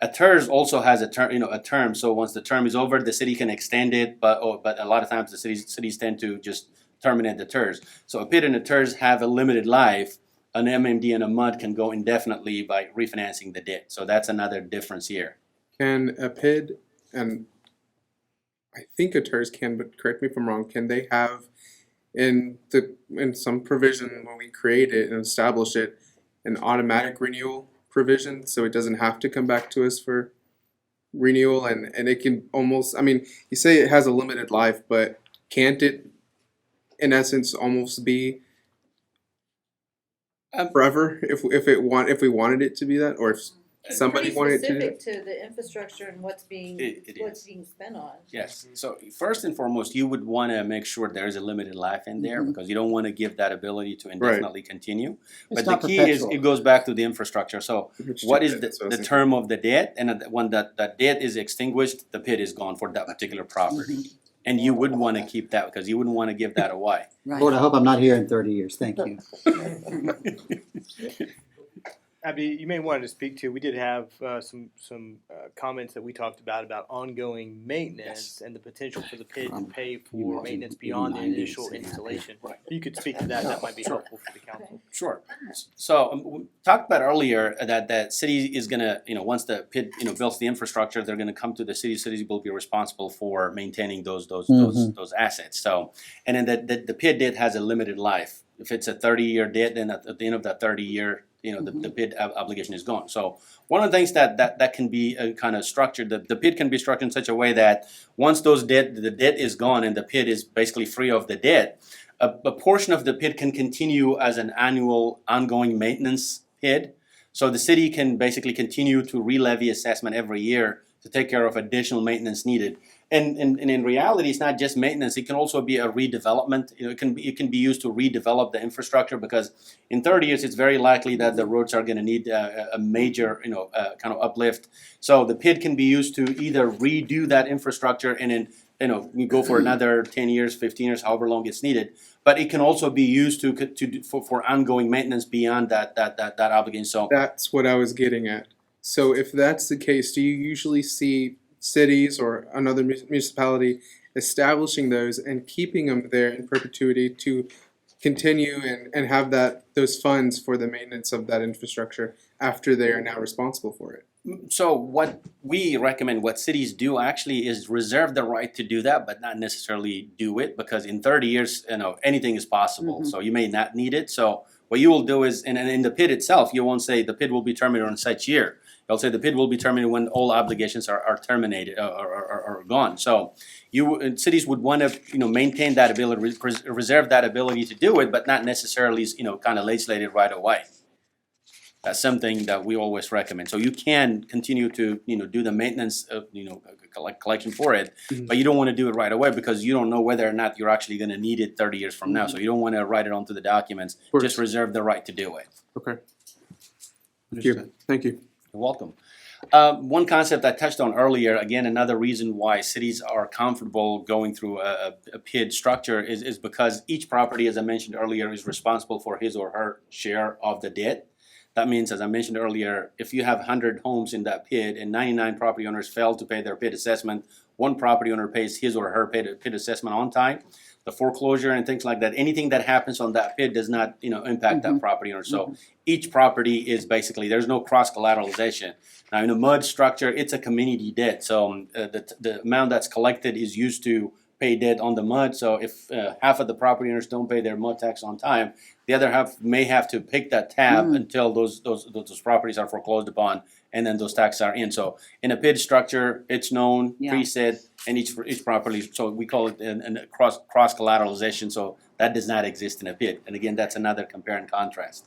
A TERS also has a term. So once the term is over, the city can extend it, but a lot of times the cities tend to just terminate the TERS. So a PID and a TERS have a limited life. An MMD and a MUD can go indefinitely by refinancing the debt. So that's another difference here. Can a PID and I think a TERS can, but correct me if I'm wrong, can they have in some provision when we create it and establish it an automatic renewal provision so it doesn't have to come back to us for renewal and it can almost, you say it has a limited life, but can't it in essence almost be forever if we wanted it to be that, or if somebody Pretty wanted to do specific to the infrastructure and what's being, It what's is. being spent on. Yes, so first and foremost, you would wanna make sure there's a limited life in there, because you don't wanna give that ability to indefinitely continue. It's But the not key is, perpetual. it goes back to the infrastructure, so Which what too is bad, that's what I the was term of the debt? And when that debt is extinguished, the PID is gone for that particular property. And you would wanna keep that, because you wouldn't wanna give that away. Lord, I hope I'm not here in 30 years. Thank you. Abby, you may want to speak to, we did have some comments that we talked about ongoing maintenance and the potential for the PID to pay for maintenance beyond the initial installation. If you could speak to that, that might be helpful for the council. Sure. So we talked about earlier that city is gonna, once the PID, builds the infrastructure, they're gonna come to the city. Cities will be responsible for maintaining those assets. So, and then the PID debt has a limited life. If it's a 30-year debt, then at the end of that 30-year, the PID obligation is gone. So one of the things that can be kind of structured, the PID can be structured in such a way that once the debt is gone and the PID is basically free of the debt, a portion of the PID can continue as an annual ongoing maintenance PID. So the city can basically continue to re-levy assessment every year to take care of additional maintenance needed. And in reality, it's not just maintenance. It can also be a redevelopment. It can be used to redevelop the infrastructure, because in 30 years, it's very likely that the roads are going to need a major, kind of uplift. So the PID can be used to either redo that infrastructure and then, we go for another 10 years, 15 years, however long it's needed. But it can also be used for ongoing maintenance beyond that obligation. So That's what I was getting at. So if that's the case, do you usually see cities or another municipality establishing those and keeping them there in perpetuity to continue and have those funds for the maintenance of that infrastructure after they are now responsible for it? So what we recommend, what cities do actually, is reserve the right to do that, but not necessarily do it, because in 30 years, anything is possible. So you may not need it. So what you will do is, and in the PID itself, you won't say the PID will be terminated on such year. You'll say the PID will be terminated when all obligations are terminated or gone. So cities would want to maintain that ability, reserve that ability to do it, but not necessarily kind of legislate it right away. That's something that we always recommend. So you can continue to do the maintenance of collection for it, but you don't want to do it right away, because you don't know whether or not you're actually going to need it 30 years from now. So you don't want to write it onto the documents. Just reserve the right to do it. Okay. Thank you. You're welcome. One concept I touched on earlier, again, another reason why cities are comfortable going through a PID structure is because each property, as I mentioned earlier, is responsible for his or her share of the debt. That means, as I mentioned earlier, if you have 100 homes in that PID and 99 property owners fail to pay their PID assessment, one property owner pays his or her PID assessment on time. The foreclosure and things like that, anything that happens on that PID does not, impact that property owner. So each property is basically, there's no cross collateralization. Now in a MUD structure, it's a community debt. So the amount that's collected is used to pay debt on the MUD. So if half of the property owners don't pay their MUD tax on time, the other half may have to pick that tab until those properties are foreclosed upon, and then those taxes are in. So in a PID structure, it's known, preset, and each property. So we call it a cross collateralization. So that does not exist in a PID. And again, that's another compare and contrast.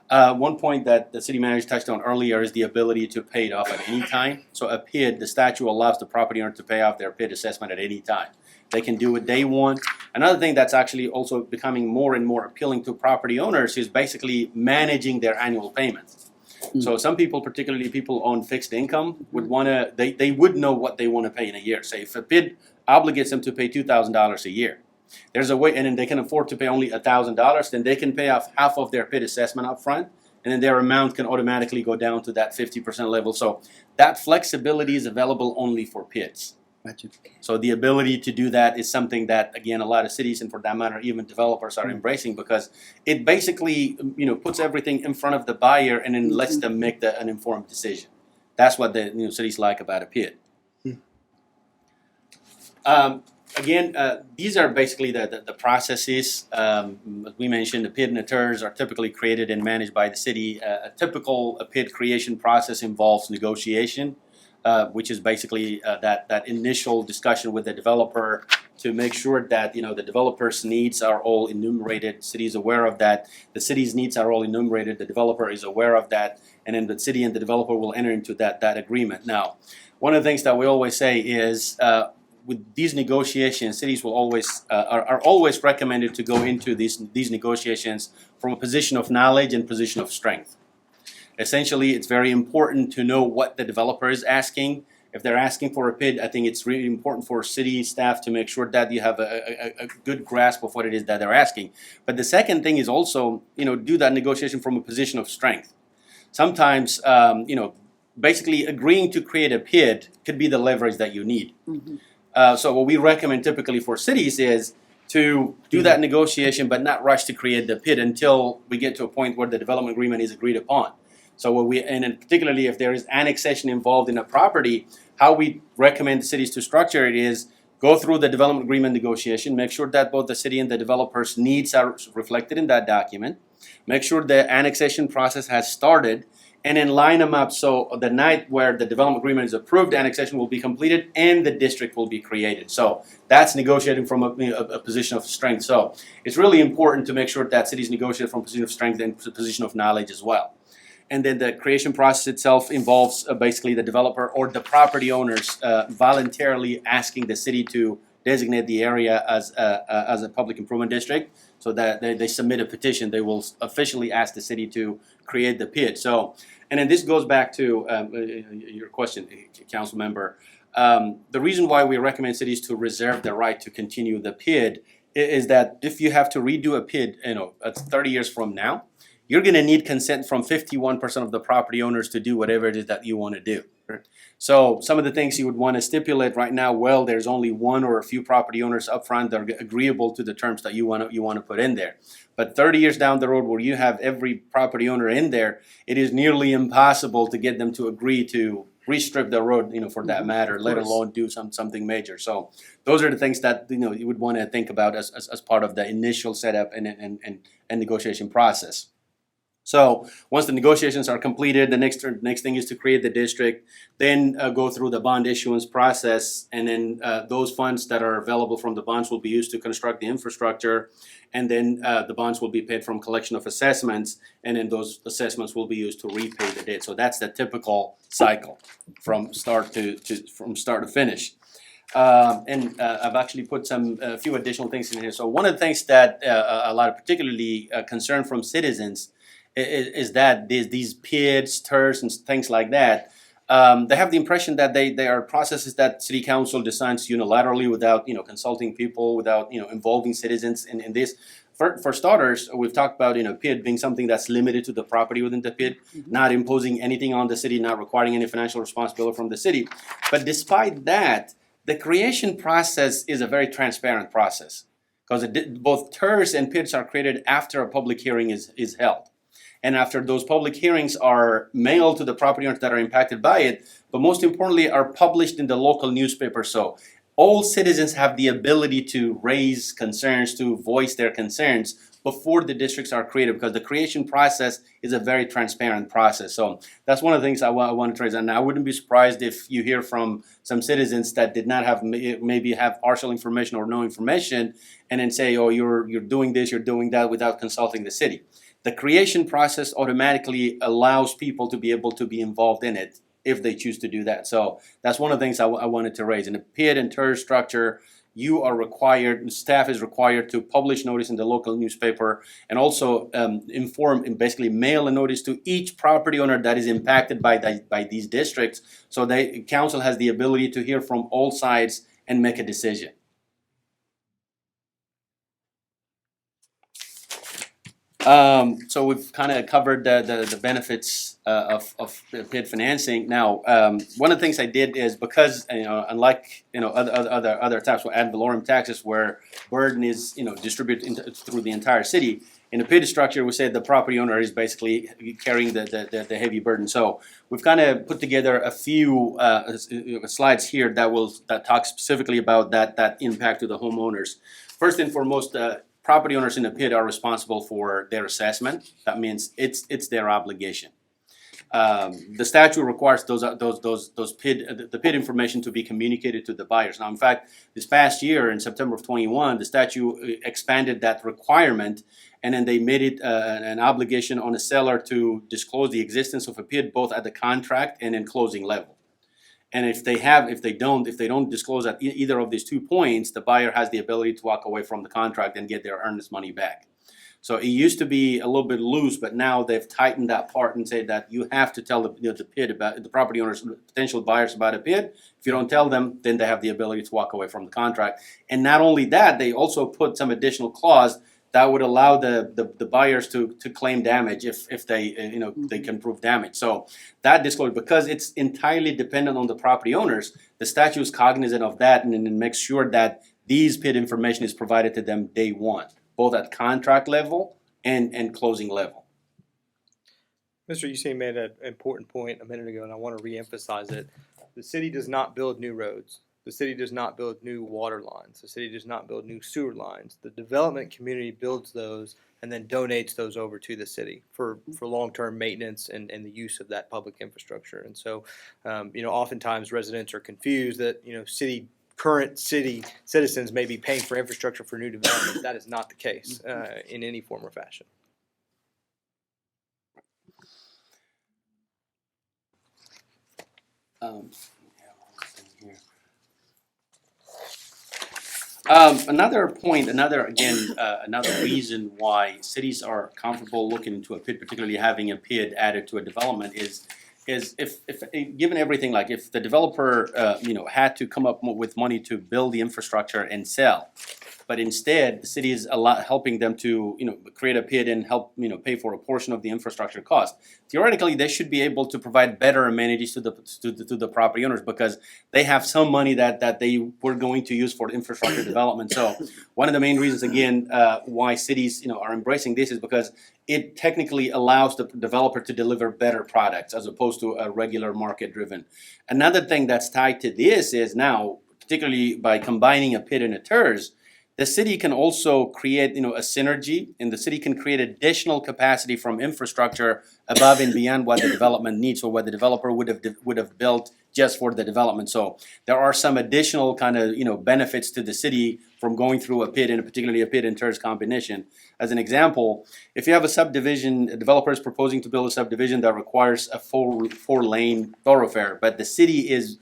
One point that the city manager touched on earlier is the ability to pay it off at any time. So a PID, the statute allows the property owner to pay off their PID assessment at any time. They can do what they want. Another thing that's actually also becoming more and more appealing to property owners is basically managing their annual payments. So some people, particularly people on fixed income, would want to, they would know what they want to pay in a year. Say if a PID obligates them to pay $2,000 a year, there's a way, and then they can afford to pay only $1,000, then they can pay off half of their PID assessment up front, and then their amount can automatically go down to that 50% level. So that flexibility is available only for PIDs. Gotcha. So the ability to do that is something that, again, a lot of cities, and for that matter, even developers are embracing, because it basically, puts everything in front of the buyer and then lets them make an informed decision. That's what the cities like about a PID. Again, these are basically the processes. As we mentioned, the PID and the Deters are typically created and managed by the city. A typical PID creation process involves negotiation. which is basically that initial discussion with the developer to make sure that the developer's needs are all enumerated. City is aware of that. The city's needs are all enumerated. The developer is aware of that, and then the city and the developer will enter into that agreement. Now, one of the things that we always say is with these negotiations, cities will always are always recommended to go into these negotiations from a position of knowledge and position of strength. Essentially, it's very important to know what the developer is asking. If they're asking for a PID, I think it's really important for city staff to make sure that you have a good grasp of what it is that they're asking. But the second thing is also, do that negotiation from a position of strength. Sometimes, basically agreeing to create a PID could be the leverage that you need. So what we recommend typically for cities is to do that negotiation, but not rush to create the PID until we get to a point where the development agreement is agreed upon. So and particularly if there is annexation involved in a property, how we recommend the cities to structure it is go through the development agreement negotiation, make sure that both the city and the developer's needs are reflected in that document, make sure the annexation process has started, and then line them up so the night where the development agreement is approved, annexation will be completed and the district will be created. So that's negotiating from a position of strength. So it's really important to make sure that cities negotiate from a position of strength and a position of knowledge as well. And then the creation process itself involves basically the developer or the property owners voluntarily asking the city to designate the area as a public improvement district, so that they submit a petition. They will officially ask the city to create the PID. So, and then this goes back to your question, council member. The reason why we recommend cities to reserve the right to continue the PID is that if you have to redo a PID, 30 years from now, you're going to need consent from 51% of the property owners to do whatever it is that you want to do. So some of the things you would want to stipulate right now, well, there's only one or a few property owners up front that are agreeable to the terms that you want to put in there. But 30 years down the road where you have every property owner in there, it is nearly impossible to get them to agree to restrip the road, for that matter, let alone do something major. So those are the things that you would want to think about as part of the initial setup and negotiation process. So once the negotiations are completed, the next thing is to create the district, then go through the bond issuance process, and then those funds that are available from the bonds will be used to construct the infrastructure, and then the bonds will be paid from collection of assessments, and then those assessments will be used to repay the debt. So that's the typical cycle from start to finish. And I've actually put a few additional things in here. So one of the things that a lot of particularly concern from citizens is that these PIDs, TERs, and things like that, they have the impression that they are processes that city council decides unilaterally without consulting people, without involving citizens in this. For starters, we've talked about PID being something that's limited to the property within the PID, not imposing anything on the city, not requiring any financial responsibility from the city. But despite that, the creation process is a very transparent process, because both TERs and PIDs are created after a public hearing is held. And after those public hearings are mailed to the property owners that are impacted by it, but most importantly are published in the local newspaper. So all citizens have the ability to raise concerns, to voice their concerns before the districts are created, because the creation process is a very transparent process. So that's one of the things I want to raise. And I wouldn't be surprised if you hear from some citizens that did not have maybe have partial information or no information, and then say, oh, you're doing this, you're doing that without consulting the city. The creation process automatically allows people to be able to be involved in it if they choose to do that. So that's one of the things I wanted to raise. In a PID and TER structure, you are required, staff is required to publish notice in the local newspaper, and also inform and basically mail a notice to each property owner that is impacted by these districts. So the council has the ability to hear from all sides and make a decision. So we've kind of covered the benefits of PID financing. Now, one of the things I did is, because unlike other taxes, ad valorem taxes, where burden is distributed through the entire city, in a PID structure we say the property owner is basically carrying the heavy burden. So we've kind of put together a few slides here that talk specifically about that impact to the homeowners. First and foremost, property owners in a PID are responsible for their assessment. That means it's their obligation. The statute requires those PID, the PID information to be communicated to the buyers. Now, in fact, this past year in September of 21, the statute expanded that requirement, and then they made it an obligation on a seller to disclose the existence of a PID both at the contract and in closing level. And if they don't disclose at either of these 2 points, the buyer has the ability to walk away from the contract and get their earnest money back. So it used to be a little bit loose, but now they've tightened that part and said that you have to tell the PID about the property owners, potential buyers about a PID. If you don't tell them, then they have the ability to walk away from the contract. And not only that, they also put some additional clause that would allow the buyers to claim damage if they they can prove damage. So that disclosure, because it's entirely dependent on the property owners, the statute is cognizant of that and then makes sure that these PID information is provided to them day one, both at contract level and closing level. Mr. Usay made an important point a minute ago, and I want to reemphasize it. The city does not build new roads. The city does not build new water lines. The city does not build new sewer lines. The development community builds those and then donates those over to the city for long-term maintenance and the use of that public infrastructure. And so, oftentimes residents are confused that, current city citizens may be paying for infrastructure for new development. That is not the case in any form or fashion. Another point, another reason why cities are comfortable looking into a PID, particularly having a PID added to a development, is if given everything, like if the developer had to come up with money to build the infrastructure and sell, but instead the city is helping them to create a PID and help pay for a portion of the infrastructure cost. Theoretically, they should be able to provide better amenities to the property owners because they have some money that they were going to use for infrastructure development. So one of the main reasons, again, why cities are embracing this is because it technically allows the developer to deliver better products as opposed to a regular market driven. Another thing that's tied to this is now, particularly by combining a PID and a TERS, the city can also create, a synergy, and the city can create additional capacity from infrastructure above and beyond what the development needs, or what the developer would have built just for the development. So there are some additional kind of benefits to the city from going through a PID, and particularly a PID and TERS combination. As an example, if you have a subdivision, a developer is proposing to build a subdivision that requires a four-lane thoroughfare, but the city is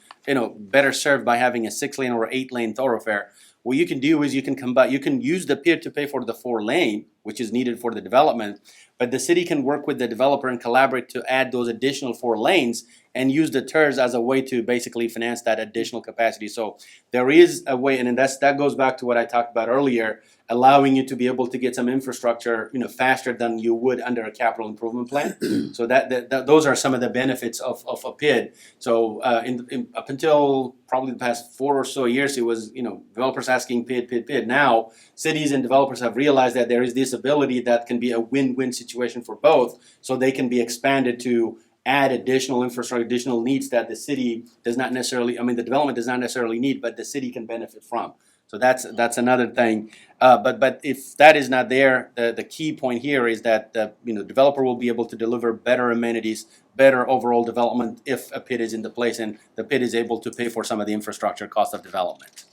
better served by having a 6-lane or 8-lane thoroughfare. What you can do is you can use the PID to pay for the 4-lane, which is needed for the development, but the city can work with the developer and collaborate to add those additional 4 lanes and use the TERS as a way to basically finance that additional capacity. So there is a way, and that goes back to what I talked about earlier, allowing you to be able to get some infrastructure faster than you would under a capital improvement plan. So that those are some of the benefits of a PID. So up until probably the past 4 or so years, it was developers asking PID. Now cities and developers have realized that there is this ability that can be a win-win situation for both, so they can be expanded to add additional infrastructure, additional needs that the city does not necessarily, the development does not necessarily need, but the city can benefit from. So that's another thing. But if that is not there, the key point here is that the developer will be able to deliver better amenities, better overall development if a PID is into place and the PID is able to pay for some of the infrastructure cost of development.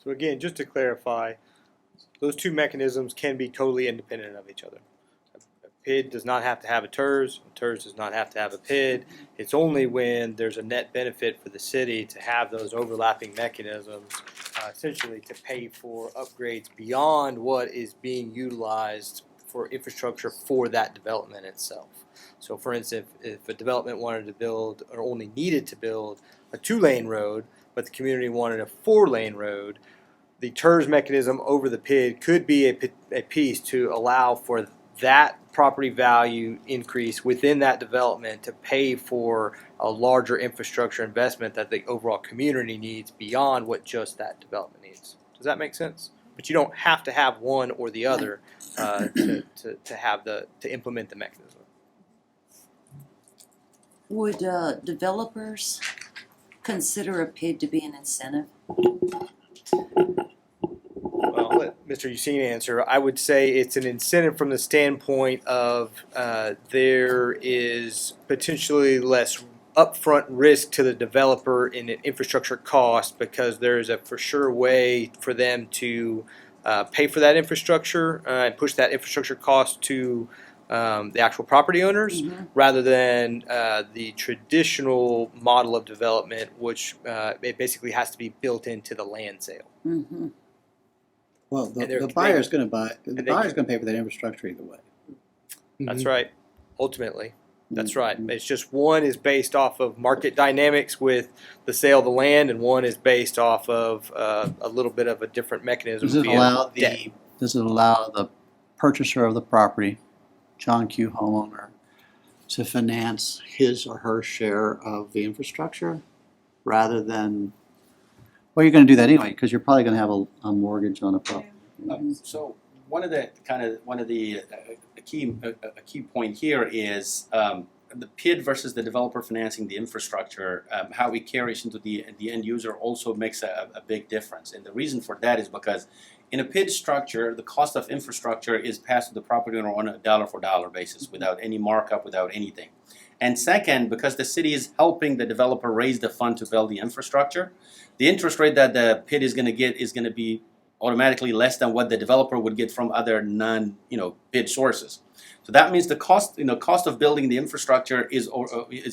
So again, just to clarify, those two mechanisms can be totally independent of each other. A PID does not have to have a TERS does not have to have a PID. It's only when there's a net benefit for the city to have those overlapping mechanisms, essentially to pay for upgrades beyond what is being utilized for infrastructure for that development itself. So for instance, if a development wanted to build or only needed to build a 2-lane road, but the community wanted a 4-lane road, the TERS mechanism over the PID could be a piece to allow for that property value increase within that development to pay for a larger infrastructure investment that the overall community needs beyond what just that development needs. Does that make sense? But you don't have to have one or the other to implement the mechanism. Would developers consider a PID to be an incentive? Well, I'll let Mr. Yusine answer, I would say it's an incentive from the standpoint of there is potentially less upfront risk to the developer in an infrastructure cost because there is a for sure way for them to pay for that infrastructure and push that infrastructure cost to the actual property owners rather than the traditional model of development, which it basically has to be built into the land sale. Mm-hmm. Well, And they're- the buyer's gonna buy, the they- buyer's gonna pay for that infrastructure either way. That's right. Ultimately, that's right. It's just one is based off of market dynamics with the sale of the land, and one is based off of a little bit of a different mechanism. Does it via allow debt. does it allow the purchaser of the property, John Q. homeowner, to finance his or her share of the infrastructure rather than, well, you're gonna do that anyway, because you're probably gonna have a mortgage on a property. So one of the a key point here is the PID versus the developer financing the infrastructure. How it carries into the end user also makes a big difference, and the reason for that is because in a PID structure, the cost of infrastructure is passed to the property owner on a dollar for dollar basis without any markup, without anything. And second, because the city is helping the developer raise the fund to build the infrastructure, the interest rate that the PID is going to get is going to be automatically less than what the developer would get from other PID sources. So that means the cost of building the infrastructure is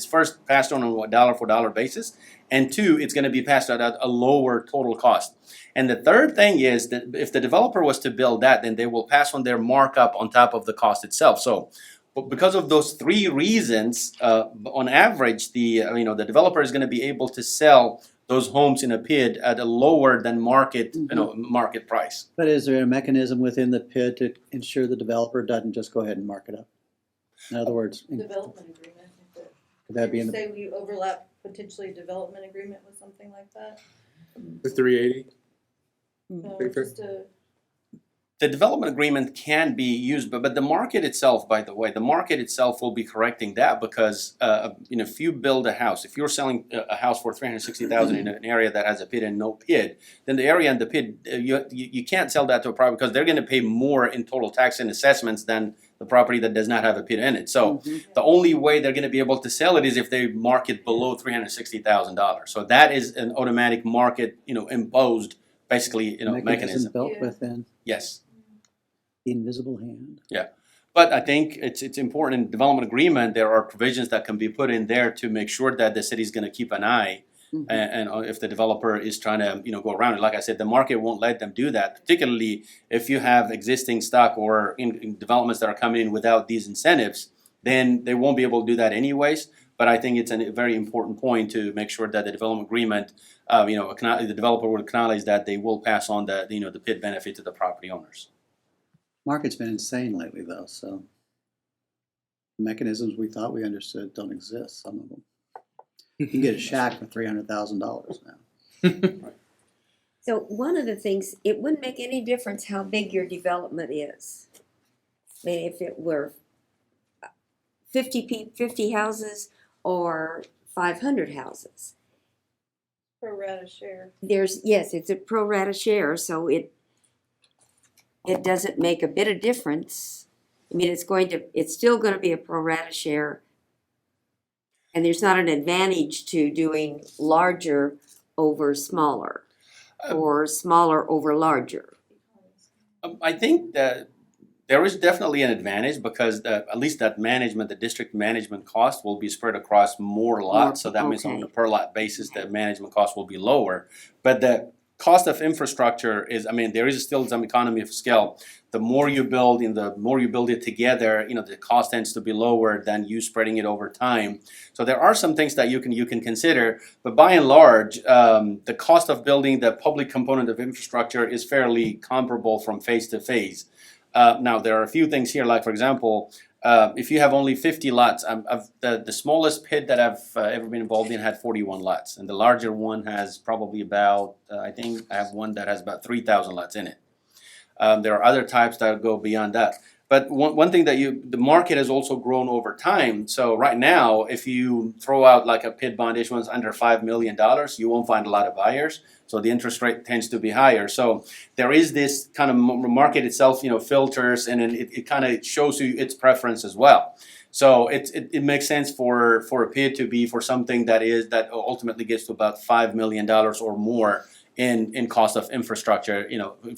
first passed on a dollar for dollar basis, and two, it's going to be passed at a lower total cost. And the third thing is that if the developer was to build that, then they will pass on their markup on top of the cost itself. So, because of those three reasons, on average, the developer is going to be able to sell those homes in a PID at a lower than market market price. But is there a mechanism within the PID to ensure the developer doesn't just go ahead and mark it up? In other words, Development agreement. could that be in the, Say we overlap potentially development agreement with something like that? The 380. No, Bigger. just a. The development agreement can be used, but the market itself, by the way, the market itself will be correcting that because if you build a house, if you're selling a house for $360,000 in an area that has a PID and no PID, then the area and the PID you can't sell that to a property because they're going to pay more in total tax and assessments than the property that does not have a PID in it. So the only way they're going to be able to sell it is if they mark it below $360,000. So that is an automatic market, imposed basically, mechanism. built Yeah. within Yes. the invisible hand? But I think it's important in development agreement, there are provisions that can be put in there to make sure that the city's gonna keep an eye. And if the developer is trying to, go around it, like I said, the market won't let them do that, particularly if you have existing stock or in developments that are coming in without these incentives, then they won't be able to do that anyways. But I think it's a very important point to make sure that the development agreement, the developer will acknowledge that they will pass on the PID benefit to the property owners. Market's been insane lately though, so mechanisms we thought we understood don't exist, some of them. You can get a shack for $300,000 now. So one of the things, it wouldn't make any difference how big your development is. I mean, if it were 50 houses or 500 houses. Pro rata share. It's a pro rata share, so it doesn't make a bit of difference. I mean, it's still gonna be a pro rata share. And there's not an advantage to doing larger over smaller or smaller over larger. I think that there is definitely an advantage because at least the district management cost will be spread across more lots. So that means on Okay. a per lot basis, the management cost will be lower. But the cost of infrastructure is, there is still some economy of scale. The more you build and the more you build it together, the cost tends to be lower than you spreading it over time. So there are some things that you can consider, but by and large, the cost of building the public component of infrastructure is fairly comparable from phase to phase. Now there are a few things here, like for example, if you have only 50 lots, the smallest PID that I've ever been involved in had 41 lots, and the larger one has probably about, I think I have one that has about 3,000 lots in it. There are other types that go beyond that. But one thing that the market has also grown over time. So right now, if you throw out like a PID bond issuance under $5 million, you won't find a lot of buyers. So the interest rate tends to be higher. So there is this kind of market itself, filters, and then it kind of shows you its preference as well. So it makes sense for a PID to be for something that ultimately gets to about $5 million or more in cost of infrastructure,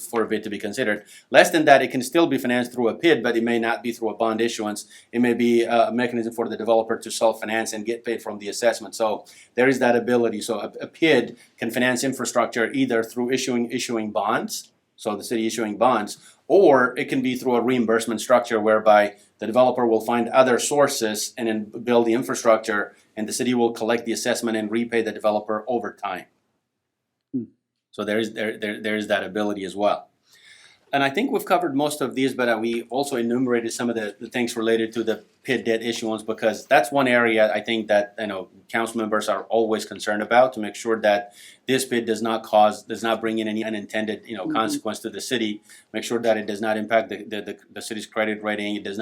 for a PID to be considered. Less than that, it can still be financed through a PID, but it may not be through a bond issuance. It may be a mechanism for the developer to self-finance and get paid from the assessment. So there is that ability. So a PID can finance infrastructure either through issuing bonds, so the city issuing bonds, or it can be through a reimbursement structure whereby the developer will find other sources and then build the infrastructure, and the city will collect the assessment and repay the developer over time. So there is that ability as well. And I think we've covered most of these, but we also enumerated some of the things related to the PID debt issuance, because that's one area I think that council members are always concerned about, to make sure that this PID does not bring in any unintended consequence to the city. Make sure that it does not impact the city's credit rating. It does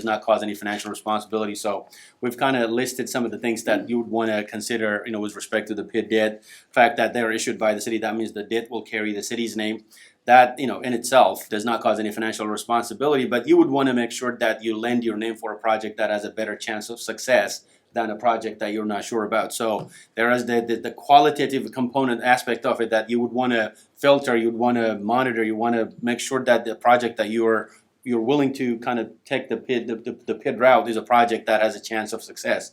not cause any financial responsibility. So we've kind of listed some of the things that you would want to consider with respect to the PID debt. The fact that they're issued by the city, that means the debt will carry the city's name. That in itself does not cause any financial responsibility, but you would want to make sure that you lend your name for a project that has a better chance of success than a project that you're not sure about. So there is the qualitative component aspect of it that you would want to filter, you would want to monitor, you want to make sure that the project that you're willing to kind of take the PID route is a project that has a chance of success.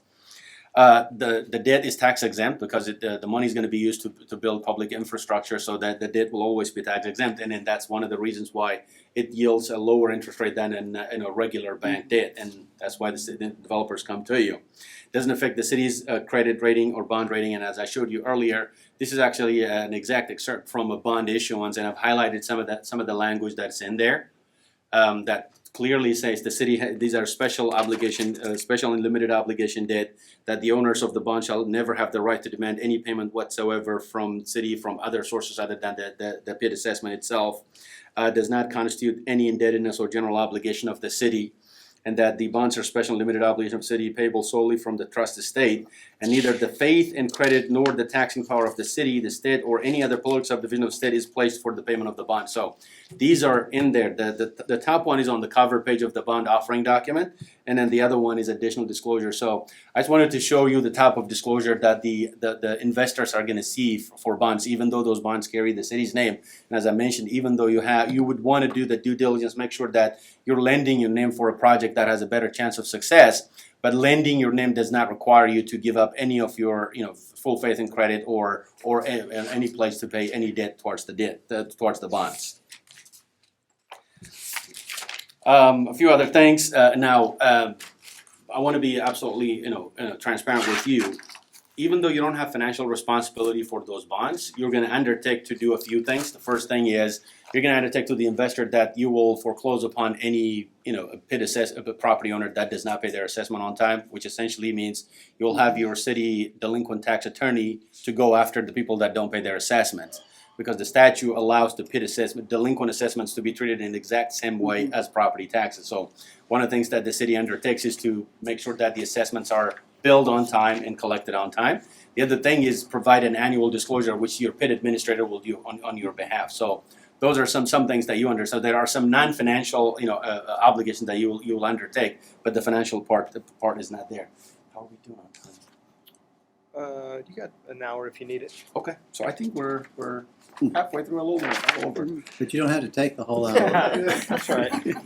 The debt is tax exempt because the money is going to be used to build public infrastructure, so that the debt will always be tax exempt, and then that's one of the reasons why it yields a lower interest rate than in a regular bank debt, and that's why the developers come to you. It doesn't affect the city's credit rating or bond rating, and as I showed you earlier, this is actually an exact excerpt from a bond issuance, and I've highlighted some of the language that's in there that clearly says the city these are special and limited obligation debt, that the owners of the bond shall never have the right to demand any payment whatsoever from city from other sources other than the PID assessment itself, does not constitute any indebtedness or general obligation of the city, and that the bonds are special and limited obligation of the city payable solely from the trust estate, and neither the faith and credit nor the taxing power of the city, the state, or any other political subdivision of the state is placed for the payment of the bond. So these are in there. The top one is on the cover page of the bond offering document, and then the other one is additional disclosure. So I just wanted to show you the type of disclosure that the investors are going to see for bonds, even though those bonds carry the city's name. And as I mentioned, even though you would want to do the due diligence, make sure that you're lending your name for a project that has a better chance of success. But lending your name does not require you to give up any of your, full faith and credit or any place to pay any debt towards the bonds. A few other things. Now, I want to be absolutely, transparent with you. Even though you don't have financial responsibility for those bonds, you're going to undertake to do a few things. The first thing is you're going to undertake to the investor that you will foreclose upon any, a property owner that does not pay their assessment on time, which essentially means you'll have your city delinquent tax attorney to go after the people that don't pay their assessments, because the statute allows the delinquent assessments to be treated in the exact same way as property taxes. So one of the things that the city undertakes is to make sure that the assessments are billed on time and collected on time. The other thing is provide an annual disclosure, which your PID administrator will do on your behalf. So those are some things that you understand. So there are some non-financial obligations that you'll undertake, but the financial part is not there. How are we doing on time? You got an hour if you need it. Okay, so I think we're halfway through a little bit over. But you don't have to take the whole hour. That's right.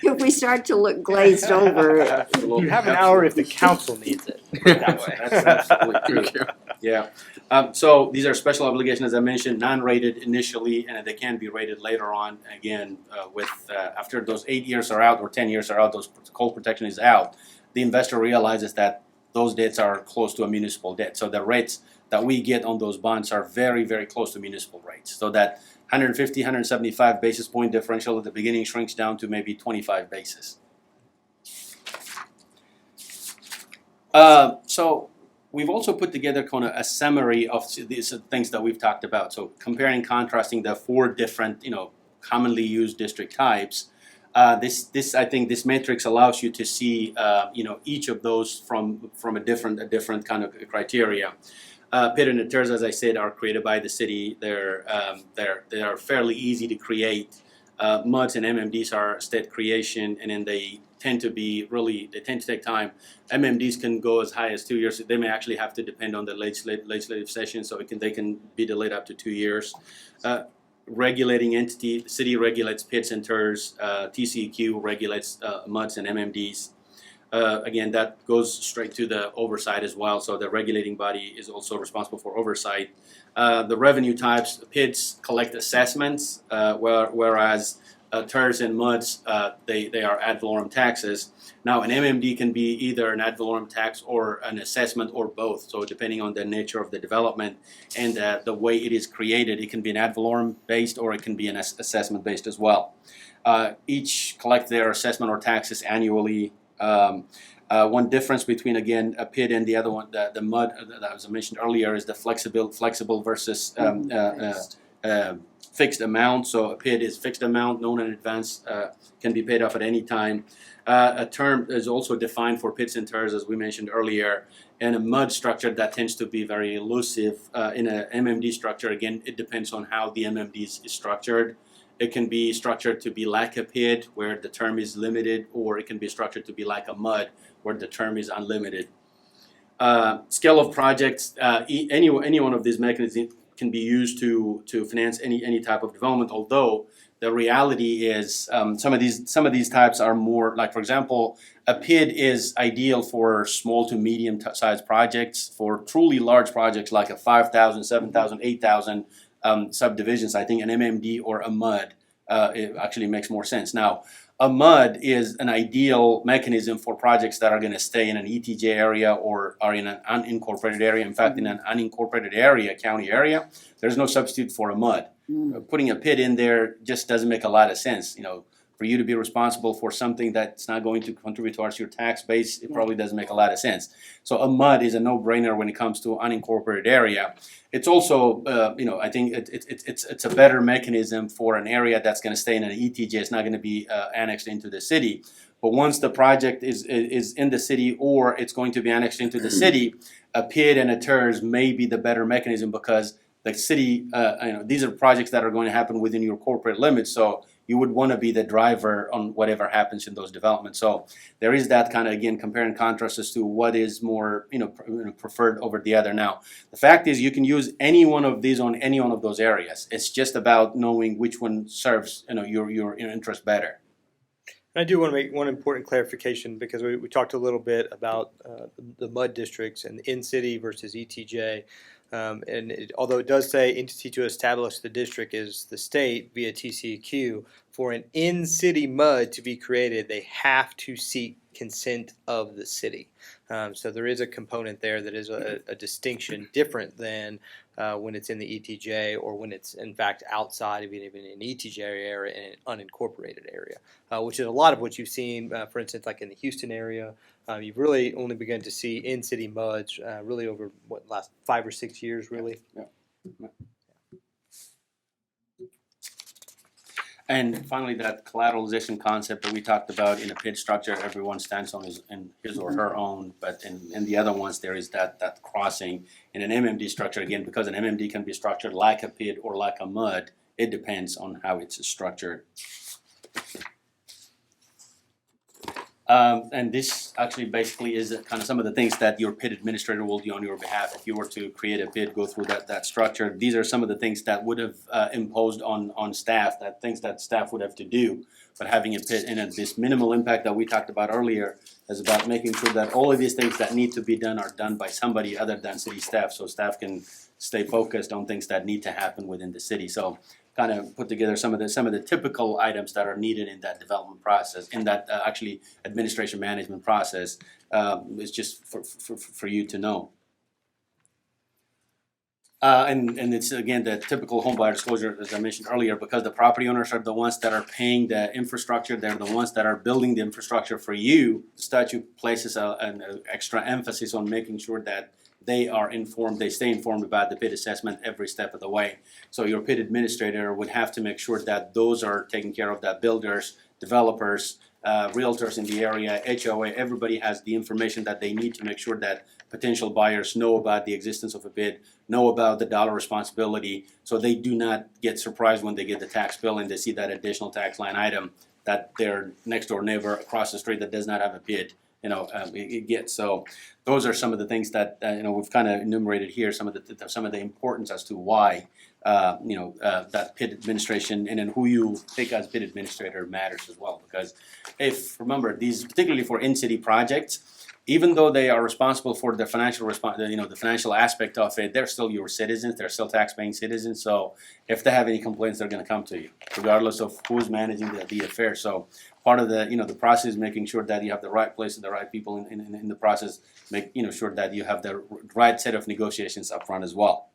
If we start to look glazed over, You have an hour if the council needs it. That way. That's absolutely true. Yeah. So these are special obligations, as I mentioned, non-rated initially, and they can be rated later on. Again, after those 8 years are out or 10 years are out, those cold protection is out. The investor realizes that those debts are close to a municipal debt. So the rates that we get on those bonds are very, very close to municipal rates. So that 150, 175 basis point differential at the beginning shrinks down to maybe 25 basis. So we've also put together kind of a summary of these things that we've talked about. So comparing and contrasting the 4 different, commonly used district types. This I think this matrix allows you to see each of those from a different kind of criteria. Pit and Deters, as I said, are created by the city. They are fairly easy to create. MUDs and MMDs are state creation, and then they tend to take time. MMDs can go as high as 2 years. They may actually have to depend on the legislative session, so they can be delayed up to 2 years. Regulating entity, the city regulates pits and TERs. TCEQ regulates MUDs and MMDs. Again, that goes straight to the oversight as well. So the regulating body is also responsible for oversight. The revenue types, PIDs collect assessments, whereas TERs and MUDs, they are ad valorem taxes. Now, an MMD can be either an ad valorem tax or an assessment or both. So depending on the nature of the development and the way it is created, it can be an ad valorem based or it can be an assessment based as well. Each collect their assessment or taxes annually. One difference between, again, a PID and the other one, the MUD that was mentioned earlier, is the flexible versus fixed amount. So a PID is fixed amount, known in advance, can be paid off at any time. A term is also defined for PIDs and TERs, as we mentioned earlier. And a MUD structure that tends to be very elusive. In an MMD structure, again, it depends on how the MMD is structured. It can be structured to be like a PID, where the term is limited, or it can be structured to be like a MUD, where the term is unlimited. Scale of projects, any one of these mechanisms can be used to finance any type of development, although the reality is some of these types are more, like, for example, a PID is ideal for small to medium sized projects. For truly large projects like a 5,000, 7,000, 8,000 subdivisions, I think an MMD or a MUD it actually makes more sense. Now, a MUD is an ideal mechanism for projects that are going to stay in an ETJ area or are in an unincorporated area. In fact, in an unincorporated area, county area, there's no substitute for a MUD. Putting a PID in there just doesn't make a lot of sense. For you to be responsible for something that's not going to contribute towards your tax base, it probably doesn't make a lot of sense. So a MUD is a no-brainer when it comes to unincorporated area. It's also, I think it's a better mechanism for an area that's going to stay in an ETJ. It's not going to be annexed into the city. But once the project is in the city or it's going to be annexed into the city, a PID and a TERS may be the better mechanism because the city, these are projects that are going to happen within your corporate limits. So you would want to be the driver on whatever happens in those developments. So there is that kind of, again, compare and contrast as to what is more, preferred over the other. Now, the fact is you can use any one of these on any one of those areas. It's just about knowing which one serves, your interest better. I do want to make one important clarification because we talked a little bit about the MUD districts and in-city versus ETJ. Although it does say entity to establish the district is the state via TCEQ, for an in-city MUD to be created, they have to seek consent of the city. So there is a component there that is a distinction different than when it's in the ETJ or when it's in fact outside of even an ETJ area in an unincorporated area, which is a lot of what you've seen, for instance, like in the Houston area. You've really only begun to see in-city MUDs really over last 5 or 6 years, really. Yeah. And finally, that collateralization concept that we talked about in a PID structure, everyone stands on his or her own, but in the other ones there is that crossing. In an MMD structure, again, because an MMD can be structured like a PID or like a MUD, it depends on how it's structured. And this actually basically is kind of some of the things that your PID administrator will do on your behalf. If you were to create a PID, go through that structure, these are some of the things that would have imposed on staff, things that staff would have to do. But having a PID and this minimal impact that we talked about earlier is about making sure that all of these things that need to be done are done by somebody other than city staff, so staff can stay focused on things that need to happen within the city. So kind of put together some of the typical items that are needed in that development process, in that actually administration management process. It's just for you to know. And it's again the typical home buyer disclosure, as I mentioned earlier, because the property owners are the ones that are paying the infrastructure, they're the ones that are building the infrastructure for you. The statute places an extra emphasis on making sure that they are informed, they stay informed about the PID assessment every step of the way. So your PID administrator would have to make sure that those are taken care of, that builders developers, realtors in the area, HOA, everybody has the information that they need to make sure that potential buyers know about the existence of a bid, know about the dollar responsibility, so they do not get surprised when they get the tax bill and they see that additional tax line item that their next door neighbor across the street that does not have a bid, it gets. So those are some of the things that we've kind of enumerated here. Some of the importance as to why that PID administration and then who you pick as PID administrator matters as well. Because remember these, particularly for in-city projects, even though they are responsible for the financial the financial aspect of it, they're still your citizens. They're still tax-paying citizens. So if they have any complaints, they're going to come to you, regardless of who's managing the affair. So part of the process is making sure that you have the right place and the right people in the process. Make sure that you have the right set of negotiations up front as well.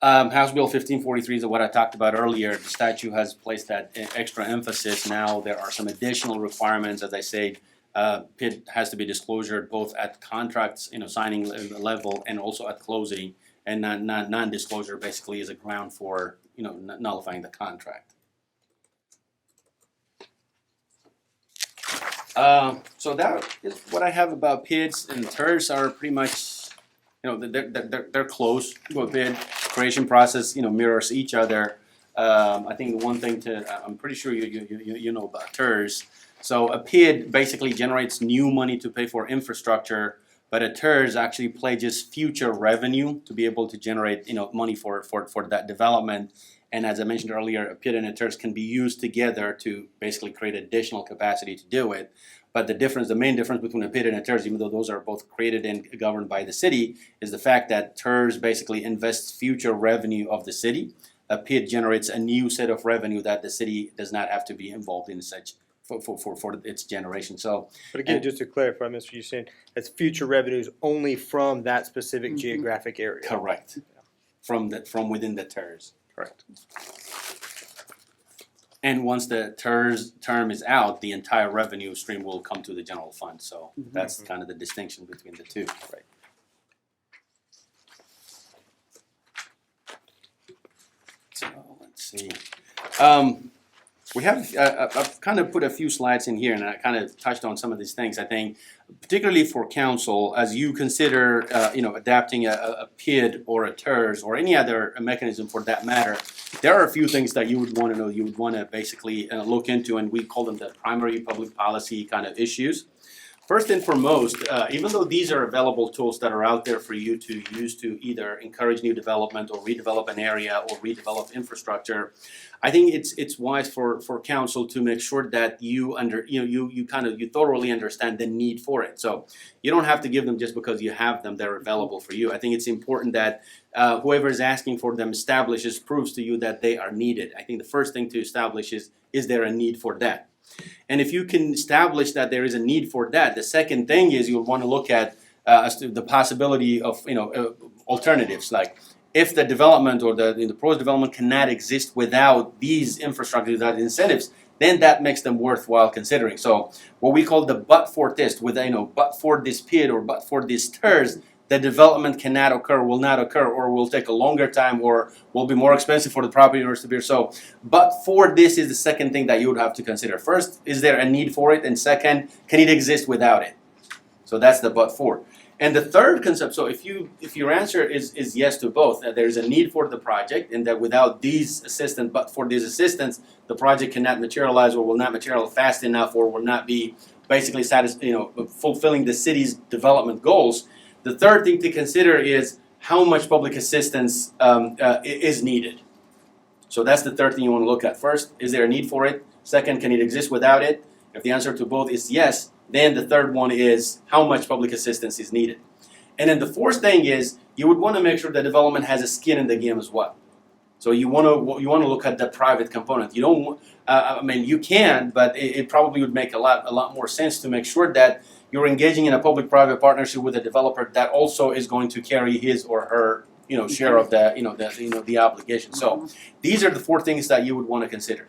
House Bill 1543 is what I talked about earlier. The statute has placed that extra emphasis. Now there are some additional requirements, as I said. PID has to be disclosure both at contracts, signing level, and also at closing. And non-disclosure basically is a ground for, nullifying the contract. So that is what I have about PIDs, and TERS are pretty much, they're close to a PID. Creation process, mirrors each other. I think the one thing I'm pretty sure you know about TERS. So a PID basically generates new money to pay for infrastructure, but a TERS actually pledges future revenue to be able to generate, money for that development. And as I mentioned earlier, a PID and a TERS can be used together to basically create additional capacity to do it. But the main difference between a PID and a TERS, even though those are both created and governed by the city, is the fact that TERS basically invests future revenue of the city. A PID generates a new set of revenue that the city does not have to be involved in such for its generation. So, But again, just to clarify, Mr. Hussein, that's future revenues only from that specific geographic area. Correct. From within the TERS. Correct. And once the TERS term is out, the entire revenue stream will come to the general fund. So that's kind of the distinction between the two. Right. So let's see. We have, I've kind of put a few slides in here, and I kind of touched on some of these things. I think, particularly for council, as you consider, adapting a PID or a TERS or any other mechanism for that matter, there are a few things that you would want to know. You would want to basically look into, and we call them the primary public policy kind of issues. First and foremost, even though these are available tools that are out there for you to use to either encourage new development or redevelop an area or redevelop infrastructure, I think it's wise for council to make sure that you thoroughly understand the need for it. So you don't have to give them just because you have them; they're available for you. I think it's important that whoever is asking for them proves to you that they are needed. I think the first thing to establish is there a need for that? And if you can establish that there is a need for that, the second thing is you'll want to look at as to the possibility of alternatives. Like if the development or the proposed development cannot exist without these infrastructure, without incentives, then that makes them worthwhile considering. So what we call the but for test, with but for this PID or but for this TERS, the development cannot occur, will not occur, or will take a longer time, or will be more expensive for the property owners to bear. So, but for this is the second thing that you would have to consider. First, is there a need for it? And second, can it exist without it? So that's the but for. And the third concept, so if your answer is yes to both, that there's a need for the project, and that without these assistance, but for these assistance, the project cannot materialize or will not materialize fast enough, or will not be basically fulfilling the city's development goals. The third thing to consider is how much public assistance is needed. So that's the third thing you want to look at. First, is there a need for it? Second, can it exist without it? If the answer to both is yes, then the third one is how much public assistance is needed. And then the fourth thing is you would want to make sure the development has a skin in the game as well. So you want to look at the private component. You don't. You can, but it probably would make a lot more sense to make sure that you're engaging in a public-private partnership with a developer that also is going to carry his or her share of the obligation. So these are the four things that you would want to consider.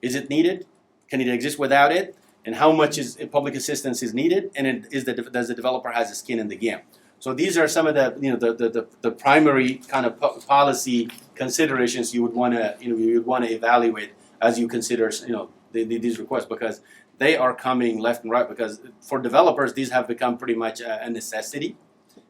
Is it needed? Can it exist without it? And how much public assistance is needed? And does the developer has a skin in the game? So these are some of the primary kind of policy considerations you would want to evaluate as you consider these requests, because they are coming left and right, because for developers, these have become pretty much a necessity,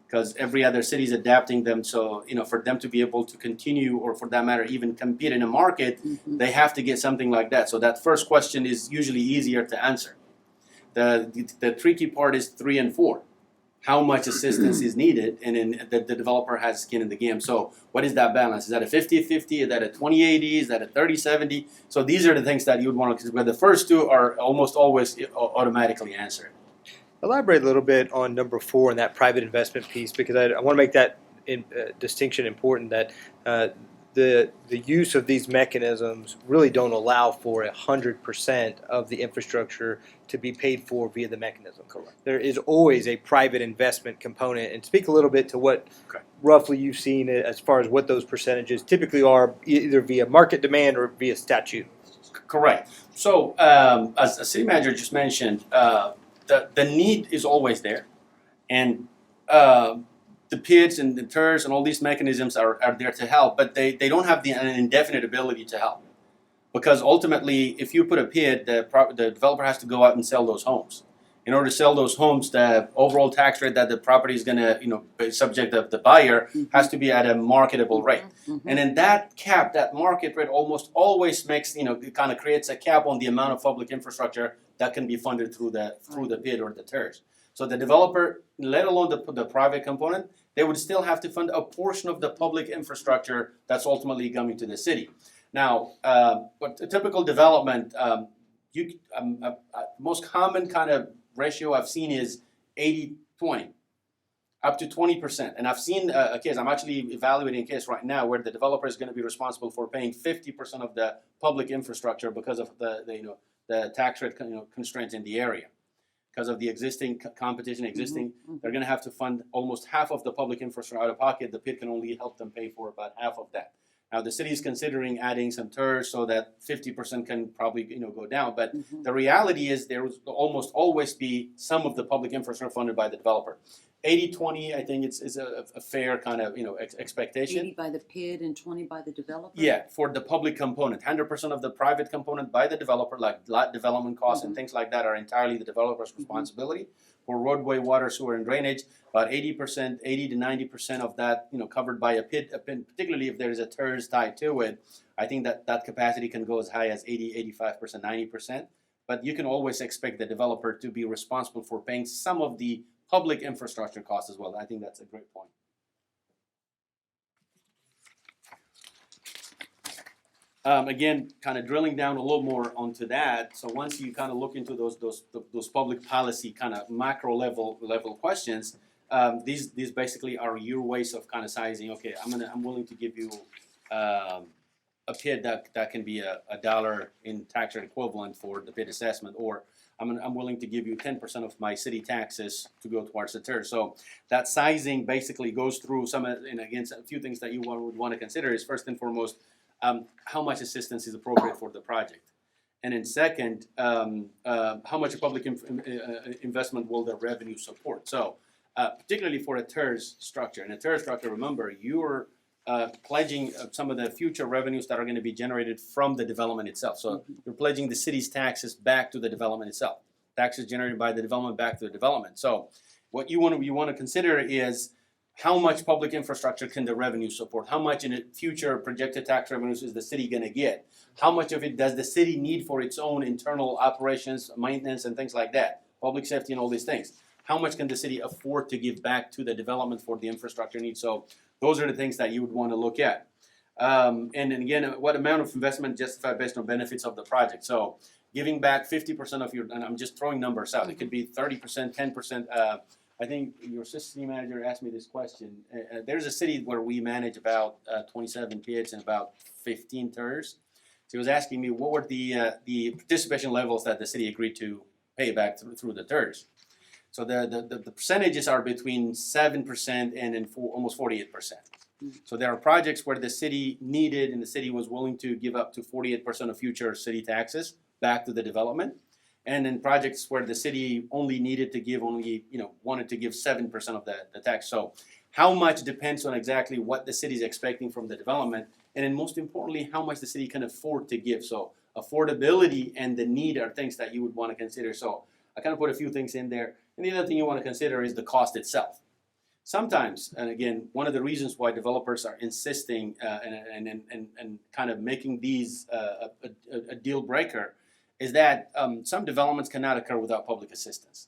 because every other city is adapting them. So, for them to be able to continue, or for that matter, even compete in a market, they have to get something like that. So that first question is usually easier to answer. The tricky part is 3 and 4. How much assistance is needed, and then the developer has skin in the game. So what is that balance? Is that a 50-50? Is that a 20-80? Is that a 30-70? So these are the things that you would want to consider. But the first two are almost always automatically answered. Elaborate a little bit on number 4 and that private investment piece, because I want to make that distinction important, that the use of these mechanisms really don't allow for 100% of the infrastructure to be paid for via the mechanism. Correct. There is always a private investment component, and speak a little bit to what Correct. roughly you've seen as far as what those percentages typically are, either via market demand or via statute. Correct. So as the city manager just mentioned, the need is always there, and the PIDs and the TERS and all these mechanisms are there to help, but they don't have an indefinite ability to help. Because ultimately, if you put a PID, the developer has to go out and sell those homes. In order to sell those homes, the overall tax rate that the property is going to, be subject of the buyer has to be at a marketable rate. And in that cap, that market rate almost always makes, it kind of creates a cap on the amount of public infrastructure that can be funded through the PID or the TERS. So the developer, let alone the private component, they would still have to fund a portion of the public infrastructure that's ultimately coming to the city. Now, but a typical development, most common kind of ratio I've seen is 80-20, up to 20%. And I've seen a case, I'm actually evaluating a case right now where the developer is going to be responsible for paying 50% of the public infrastructure because of the tax rate constraints in the area. Because of the existing competition, they're going to have to fund almost half of the public infrastructure out of pocket. The PID can only help them pay for about half of that. Now the city is considering adding some TERS so that 50% can probably go down. But the reality is there will almost always be some of the public infrastructure funded by the developer. 80-20, I think is a fair kind of expectation. 80 by the PID and 20 by the developer? Yeah, for the public component. 100% of the private component by the developer, like lot development costs and things like that, are entirely the developer's responsibility. For roadway, water, sewer, and drainage, about 80%, 80 to 90% of that, covered by a PID, particularly if there's a TERS tied to it. I think that capacity can go as high as 80, 85%, 90%. But you can always expect the developer to be responsible for paying some of the public infrastructure costs as well. I think that's a great point. Again, kind of drilling down a little more onto that. So once you kind of look into those public policy kind of macro level questions, these basically are your ways of kind of sizing. Okay, I'm willing to give you a PID that can be a dollar in tax rate equivalent for the PID assessment, or I'm willing to give you 10% of my city taxes to go towards the TERS. So that sizing basically goes through and again, a few things that you would want to consider is first and foremost, how much assistance is appropriate for the project, and then second, how much public investment will the revenue support? So particularly for a TERS structure, in a TERS structure, remember you're pledging some of the future revenues that are going to be generated from the development itself. So you're pledging the city's taxes back to the development itself. Taxes generated by the development back to the development. So what you want to consider is how much public infrastructure can the revenue support? How much in the future projected tax revenues is the city going to get? How much of it does the city need for its own internal operations, maintenance, and things like that? Public safety and all these things. How much can the city afford to give back to the development for the infrastructure needs? So those are the things that you would want to look at. And then again, what amount of investment justified based on benefits of the project? So giving back 50% of your, and I'm just throwing numbers out. It could be 30%, 10%. I think your city manager asked me this question. There's a city where we manage about 27 PIDs and about 15 TERS. So he was asking me what were the participation levels that the city agreed to pay back through the TERS. So the percentages are between 7% and then almost 48%. So there are projects where the city needed and the city was willing to give up to 48% of future city taxes back to the development. And in projects where the city only needed to give wanted to give 7% of the tax. So how much depends on exactly what the city is expecting from the development, and then most importantly, how much the city can afford to give. So affordability and the need are things that you would want to consider. So I kind of put a few things in there. And the other thing you want to consider is the cost itself. Sometimes, and again, one of the reasons why developers are insisting and kind of making these a deal breaker is that some developments cannot occur without public assistance.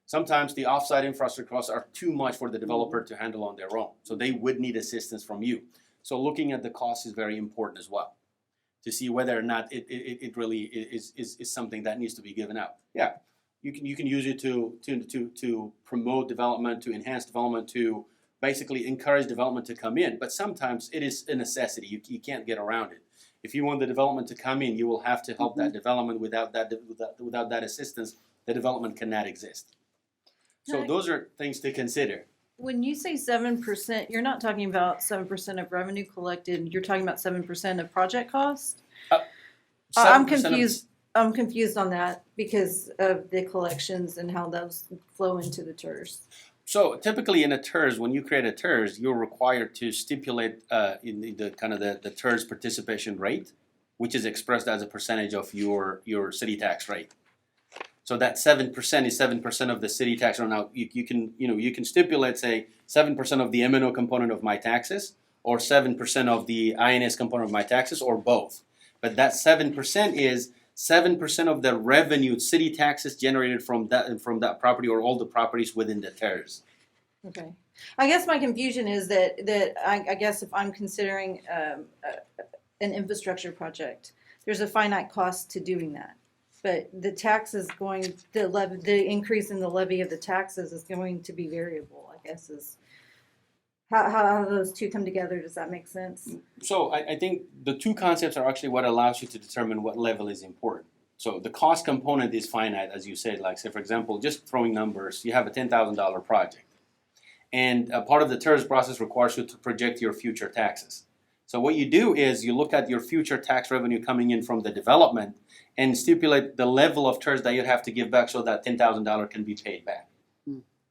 Sometimes the offsite infrastructure costs are too much for the developer to handle on their own, so they would need assistance from you. So looking at the cost is very important as well, to see whether or not it really is something that needs to be given out. Yeah, you can use it to promote development, to enhance development, to basically encourage development to come in. But sometimes it is a necessity. You can't get around it. If you want the development to come in, you will have to help that development. Without that assistance, the development cannot exist. So those are things to consider. When you say 7%, you're not talking about 7% of revenue collected. You're talking about 7% of project cost. I'm 7% of- confused. I'm confused on that because of the collections and how those flow into the TERS. So typically in a TERS, when you create a TERS, you're required to stipulate in the kind of the TERS participation rate, which is expressed as a percentage of your city tax rate. So that 7% is 7% of the city tax. Or now you can stipulate, say, 7% of the M&O component of my taxes, or 7% of the INS component of my taxes, or both. But that 7% is 7% of the revenue, city taxes generated from that property or all the properties within the TERS. Okay. I guess my confusion is that I guess if I'm considering an infrastructure project, there's a finite cost to doing that. But the taxes the increase in the levy of the taxes is going to be variable, I guess, is how those two come together. Does that make sense? So I think the two concepts are actually what allows you to determine what level is important. So the cost component is finite, as you said. Like, say, for example, just throwing numbers, you have a $10,000 project. And a part of the TERS process requires you to project your future taxes. So what you do is you look at your future tax revenue coming in from the development and stipulate the level of TERS that you'd have to give back so that $10,000 can be paid back.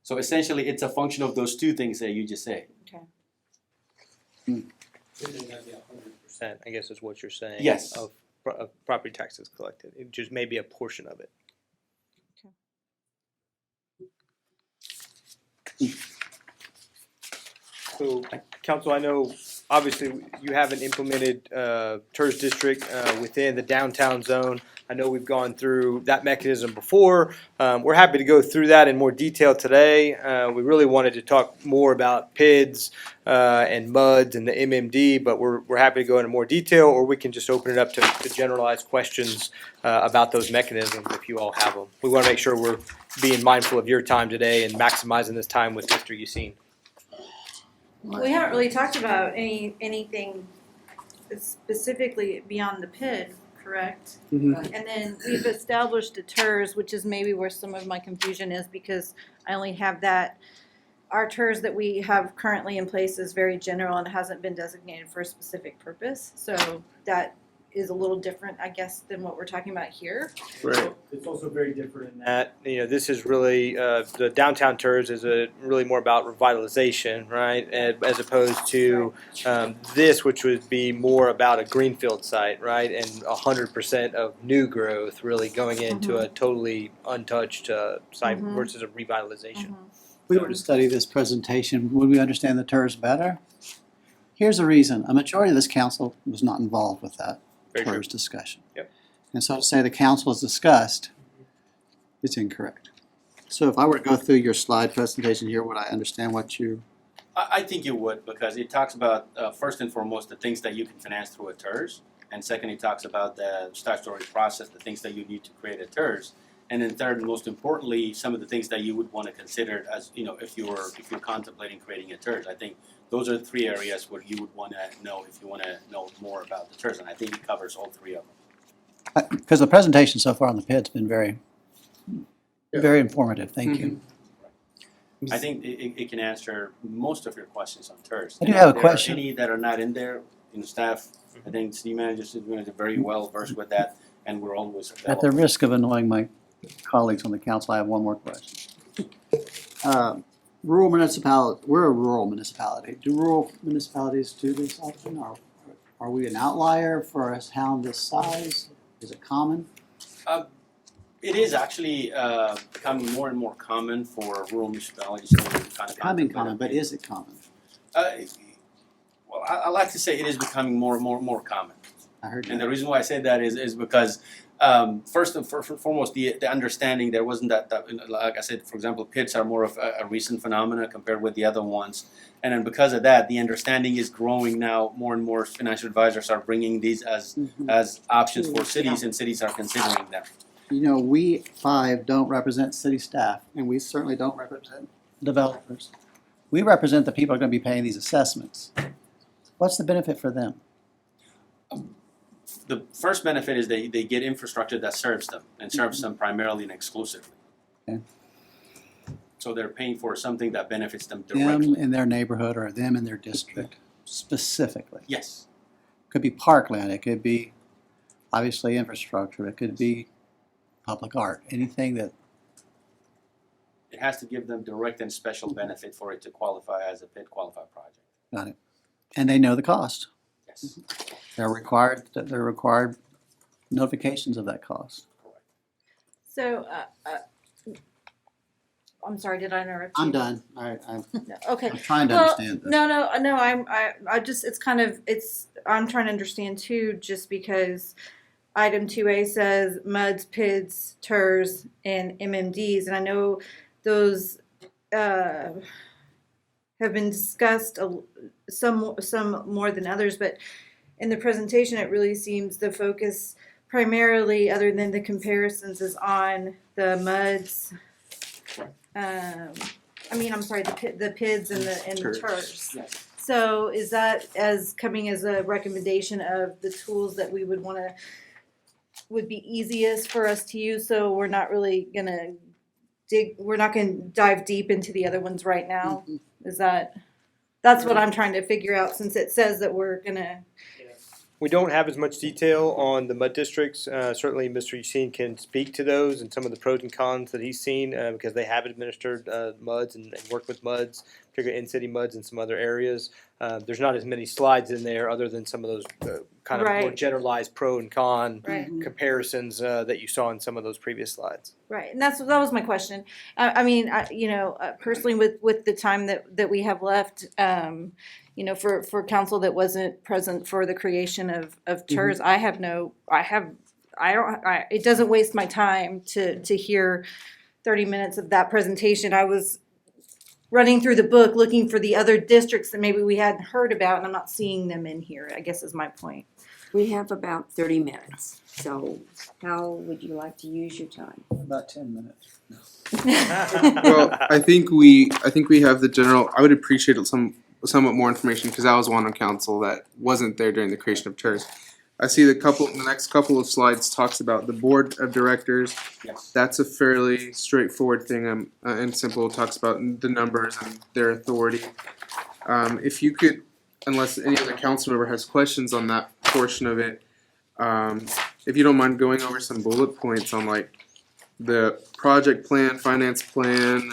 So essentially, it's a function of those two things that you just said. Okay. 100%, I guess is what you're saying. Yes. Of property taxes collected. It just may be a portion of it. So, Council, I know obviously you haven't implemented TERS district within the downtown zone. I know we've gone through that mechanism before. We're happy to go through that in more detail today. We really wanted to talk more about PIDs and MUDs and the MMD, but we're happy to go into more detail, or we can just open it up to generalized questions about those mechanisms if you all have them. We want to make sure we're being mindful of your time today and maximizing this time with Mr. Yassine. We haven't really talked about anything specifically beyond the PID, correct? Mhm. And then we've established a TERS, which is maybe where some of my confusion is because I only have that. Our TERS that we have currently in place is very general and hasn't been designated for a specific purpose. So that is a little different, I guess, than what we're talking about here. Right. It's also very different in that, this is really, the downtown TERS is really more about revitalization, right? As opposed to this, which would be more about a greenfield site, right? And 100% of new growth really going into a totally untouched site versus a revitalization. If we were to study this presentation, would we understand the TERS better? Here's the reason. A majority of this council was not involved with that Very true. TERS discussion. Yep. And so to say the council has discussed, it's incorrect. So if I were to go through your slide presentation here, would I understand what you... I think you would, because it talks about, first and foremost, the things that you can finance through a TERS. And second, it talks about the statutory process, the things that you need to create a TERS. And then third, and most importantly, some of the things that you would want to consider as, if you're contemplating creating a TERS. I think those are the three areas where you would want to know if you want to know more about the TERS. And I think it covers all three of them. Because the presentation so far on the PID's been very, very informative. Thank you. I think it can answer most of your questions on TERS. I do have a There question. are any that are not in there, staff, I think city managers are very well versed with that, and we're always At the available. risk of annoying my colleagues on the council, I have one more question. Rural municipality, we're a rural municipality. Do rural municipalities do this often? Are we an outlier for a town this size? Is it common? It is actually becoming more and more common for rural municipalities to kind of Becoming contemplate common, it. but is it common? Well, I like to say it is becoming more common. I heard And the that. reason why I say that is because first and foremost, the understanding there wasn't that like I said, for example, PIDs are more of a recent phenomena compared with the other ones, and then because of that, the understanding is growing now. More and more financial advisors are bringing these as options for cities, and cities are considering them. You know, we 5 don't represent city staff, and we certainly don't represent developers. We represent the people who are going to be paying these assessments. What's the benefit for them? The first benefit is they get infrastructure that serves them and serves them primarily and exclusively. Okay. So they're paying for something that benefits them directly. Them in their neighborhood or them in their district specifically. Yes. Could be parkland, it could be obviously infrastructure, it could be public art, anything that, It has to give them direct and special benefit for it to qualify as a PID qualified project. got it. And they know the cost. Yes. They're required notifications of that cost. So, I'm sorry, did I interrupt you? I'm done. No, okay. I'm trying to Well, understand this. No, I just, I'm trying to understand too, just because item 2A says MUDs, PIDs, TERS, and MMDs, and I know those, have been discussed, some more than others, but in the presentation, it really seems the focus primarily, other than the comparisons, is on the MUDs. The PIDs and the TERS. Yes. So is that coming as a recommendation of the tools that we would be easiest for us to use? So we're not really gonna dive deep into the other ones right now? Is that's what I'm trying to figure out, since it says that we're gonna. We don't have as much detail on the mud districts. Certainly, Mr. Yassine can speak to those and some of the pros and cons that he's seen because they have administered MUDs and worked with MUDs, particularly in-city MUDs in some other areas. There's not as many slides in there other than some of those kind of more Right. generalized pro and con Right. comparisons that you saw in some of those previous slides. Right, and that was my question. Personally, with the time that we have left, for council that wasn't present for the creation of TERS, it doesn't waste my time to hear 30 minutes of that presentation. I was running through the book looking for the other districts that maybe we hadn't heard about, and I'm not seeing them in here, I guess is my point. We have about 30 minutes, so how would you like to use your time? About 10 minutes. Well, I think we have the general. I would appreciate somewhat more information because I was one on council that wasn't there during the creation of TERS. I see the next couple of slides talks about the board of directors. Yes. That's a fairly straightforward thing and simple. It talks about the numbers and their authority. If you could, unless any other council member has questions on that portion of it, if you don't mind going over some bullet points on like the project plan, finance plan,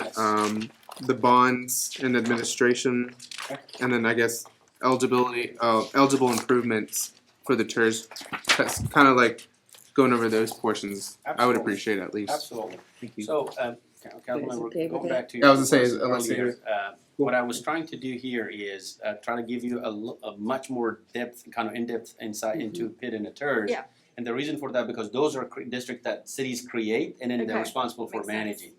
the bonds and administration, and then I guess eligible improvements for the TERS. That's kind of like going over those portions. I would Absolutely. appreciate at least. Absolutely. Thank you. So, Councilman, okay going with back to I was gonna say, your unless you earlier, what I was trying to do here is try to give you a much more in-depth insight into PID and the TERS. Yeah. And the reason for that, because those are districts that cities create and then they're Okay. responsible for Makes sense. managing.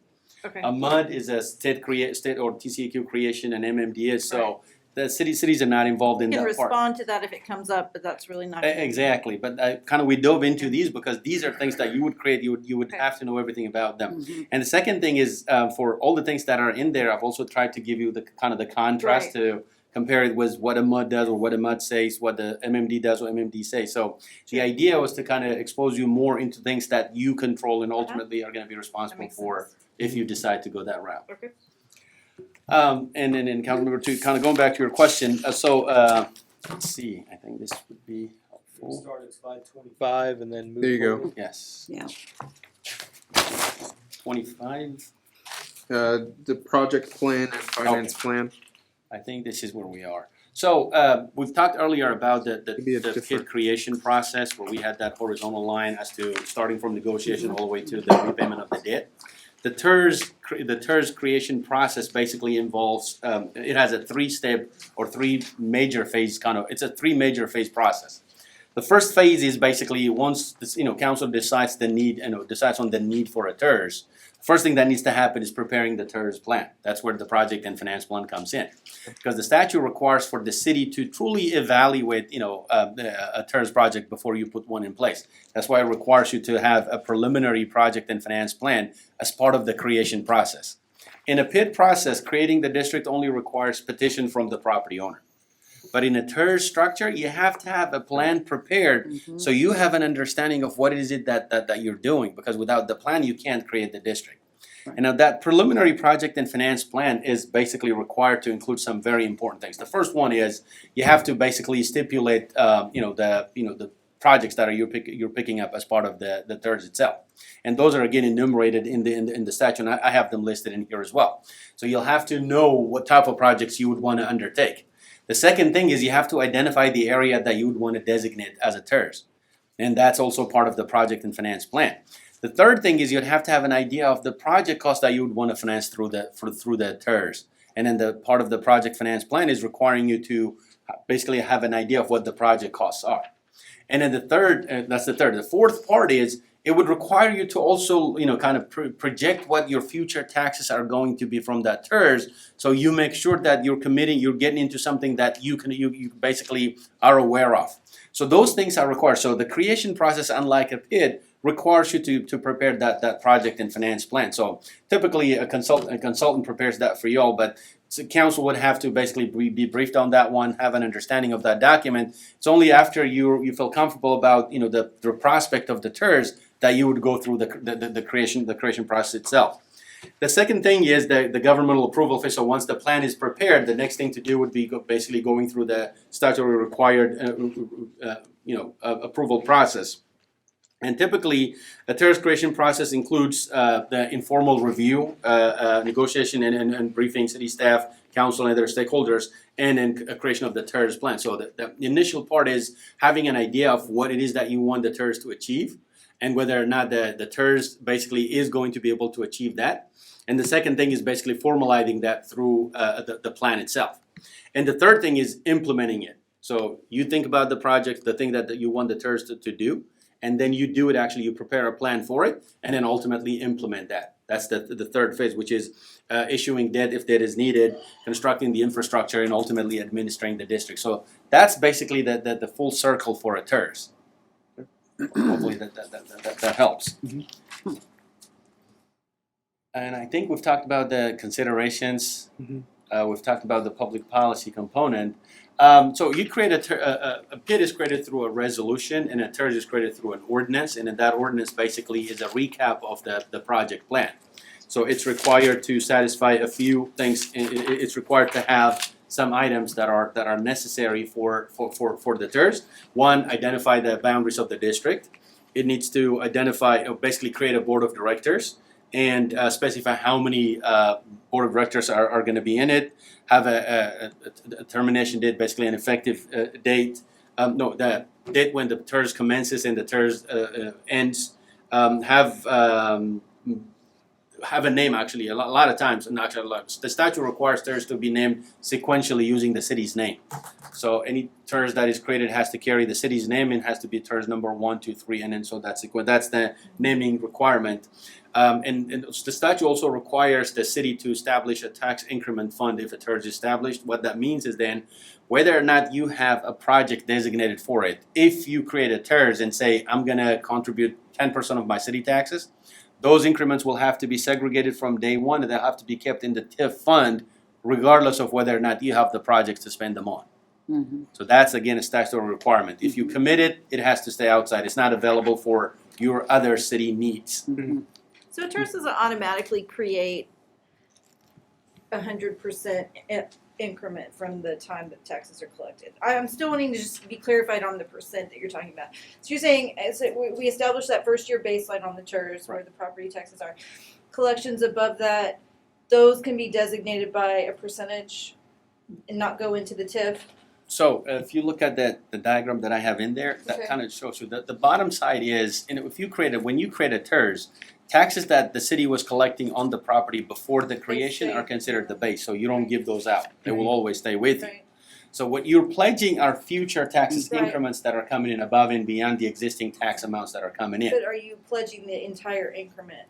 Okay. A MUD is a state or TCAQ creation, and MMD is, so Right. the cities are not involved in You can that part. respond to that if it comes up, but that's really not. Exactly, but we dove into these because these are things that you would create, you would Okay. have to know everything about them. Mhm. And the second thing is, for all the things that are in there, I've also tried to give you the contrast to compare it with what a MUD does or what a MUD says, what the MMD does or MMD says. So the idea was to kind of expose you more into things that you control and ultimately are gonna be responsible makes for sense. if you decide to go that route. Okay. And then in council number 2, kind of going back to your question, let's see, I think this would be We'll helpful. start at slide 25 and then move There you go. forward. Yes. Yeah. 25, The project plan and finance plan. I think this is where we are. So we've talked earlier about Maybe a the different- PID creation process where we had that horizontal line as to starting from negotiation all the way to the repayment of the debt. The TERS creation process basically involves, it has a three-step or three major phase it's a three major phase process. The first phase is basically once this, council decides decides on the need for a TERS. First thing that needs to happen is preparing the TERS plan. That's where the project and finance plan comes in. Because the statute requires for the city to truly evaluate, a TERS project before you put one in place. That's why it requires you to have a preliminary project and finance plan as part of the creation process. In a PID process, creating the district only requires petition from the property owner. But in a TERS structure, you have to have a plan prepared so you have an understanding of what is it that you're doing, because without the plan, you can't create the district. And now that preliminary project and finance plan is basically required to include some very important things. The first one is you have to basically stipulate, the projects that you're picking up as part of the TERS itself. And those are again enumerated in the statute, and I have them listed in here as well. So you'll have to know what type of projects you would want to undertake. The second thing is you have to identify the area that you would want to designate as a TERS. And that's also part of the project and finance plan. The third thing is you'd have to have an idea of the project cost that you would want to finance through the TERS. And then the part of the project finance plan is requiring you to basically have an idea of what the project costs are. And then that's the third. The fourth part is it would require you to also, project what your future taxes are going to be from that TERS. So you make sure that you're getting into something that you basically are aware of. So those things are required. So the creation process, unlike a PID, requires you to prepare that project and finance plan. So typically a consultant prepares that for you all, but the council would have to basically be briefed on that one, have an understanding of that document. It's only after you feel comfortable about the prospect of the TERS that you would go through the creation process itself. The second thing is the governmental approval official. Once the plan is prepared, the next thing to do would be basically going through the statutory required approval process. And typically, a TERS creation process includes the informal review, negotiation, and briefing city staff, council, and other stakeholders, and then a creation of the TERS plan. So the initial part is having an idea of what it is that you want the TERS to achieve, and whether or not the TERS basically is going to be able to achieve that. And the second thing is basically formalizing that through the plan itself. And the third thing is implementing it. So you think about the project, the thing that you want the TERS to do, and then you do it actually, you prepare a plan for it, and then ultimately implement that. That's the third phase, which is issuing debt if debt is needed, constructing the infrastructure, and ultimately administering the district. So that's basically the full circle for a TERS. Hopefully that helps. Mm-hmm. And I think we've talked about the considerations. Mm-hmm. We've talked about the public policy component. So you create a PID is created through a resolution, and a TERS is created through an ordinance, and then that ordinance basically is a recap of the project plan. So it's required to satisfy a few things. It's required to have some items that are necessary for the TERS. One, identify the boundaries of the district. It needs to basically create a board of directors and specify how many board of directors are going to be in it. Have a termination date, basically an effective date. The date when the TERS commences and the TERS ends. Have a name actually. A lot of times, and actually, the statute requires TERS to be named sequentially using the city's name. So any TERS that is created has to carry the city's name and has to be TERS number 1, 2, 3, and then so that's the naming requirement. And the statute also requires the city to establish a tax increment fund if a TERS is established. What that means is then whether or not you have a project designated for it. If you create a TERS and say, I'm going to contribute 10% of my city taxes, those increments will have to be segregated from day one, and they'll have to be kept in the TIF fund regardless of whether or not you have the projects to spend them on. Mm-hmm. So that's, again, a statutory requirement. If you commit it, it has to stay outside. It's not available for your other city needs. Mm-hmm. So TERS doesn't automatically create 100% increment from the time that taxes are collected. I'm still wanting to just be clarified on the percent that you're talking about. So you're saying we established that first year baseline on the TERS where the property taxes are. Collections above that, those can be designated by a percentage and not go into the TIF. So if you look at the diagram that I have in there, that Okay. kind of shows you that the bottom side is, and if you when you create a TERS, taxes that the city was collecting on the property before the creation stay. are considered the base, so you don't Right. give those out. They will always stay with you. Right. So what you're pledging are future taxes Right. increments that are coming in above and beyond the existing tax amounts that are coming in. But are you pledging the entire increment?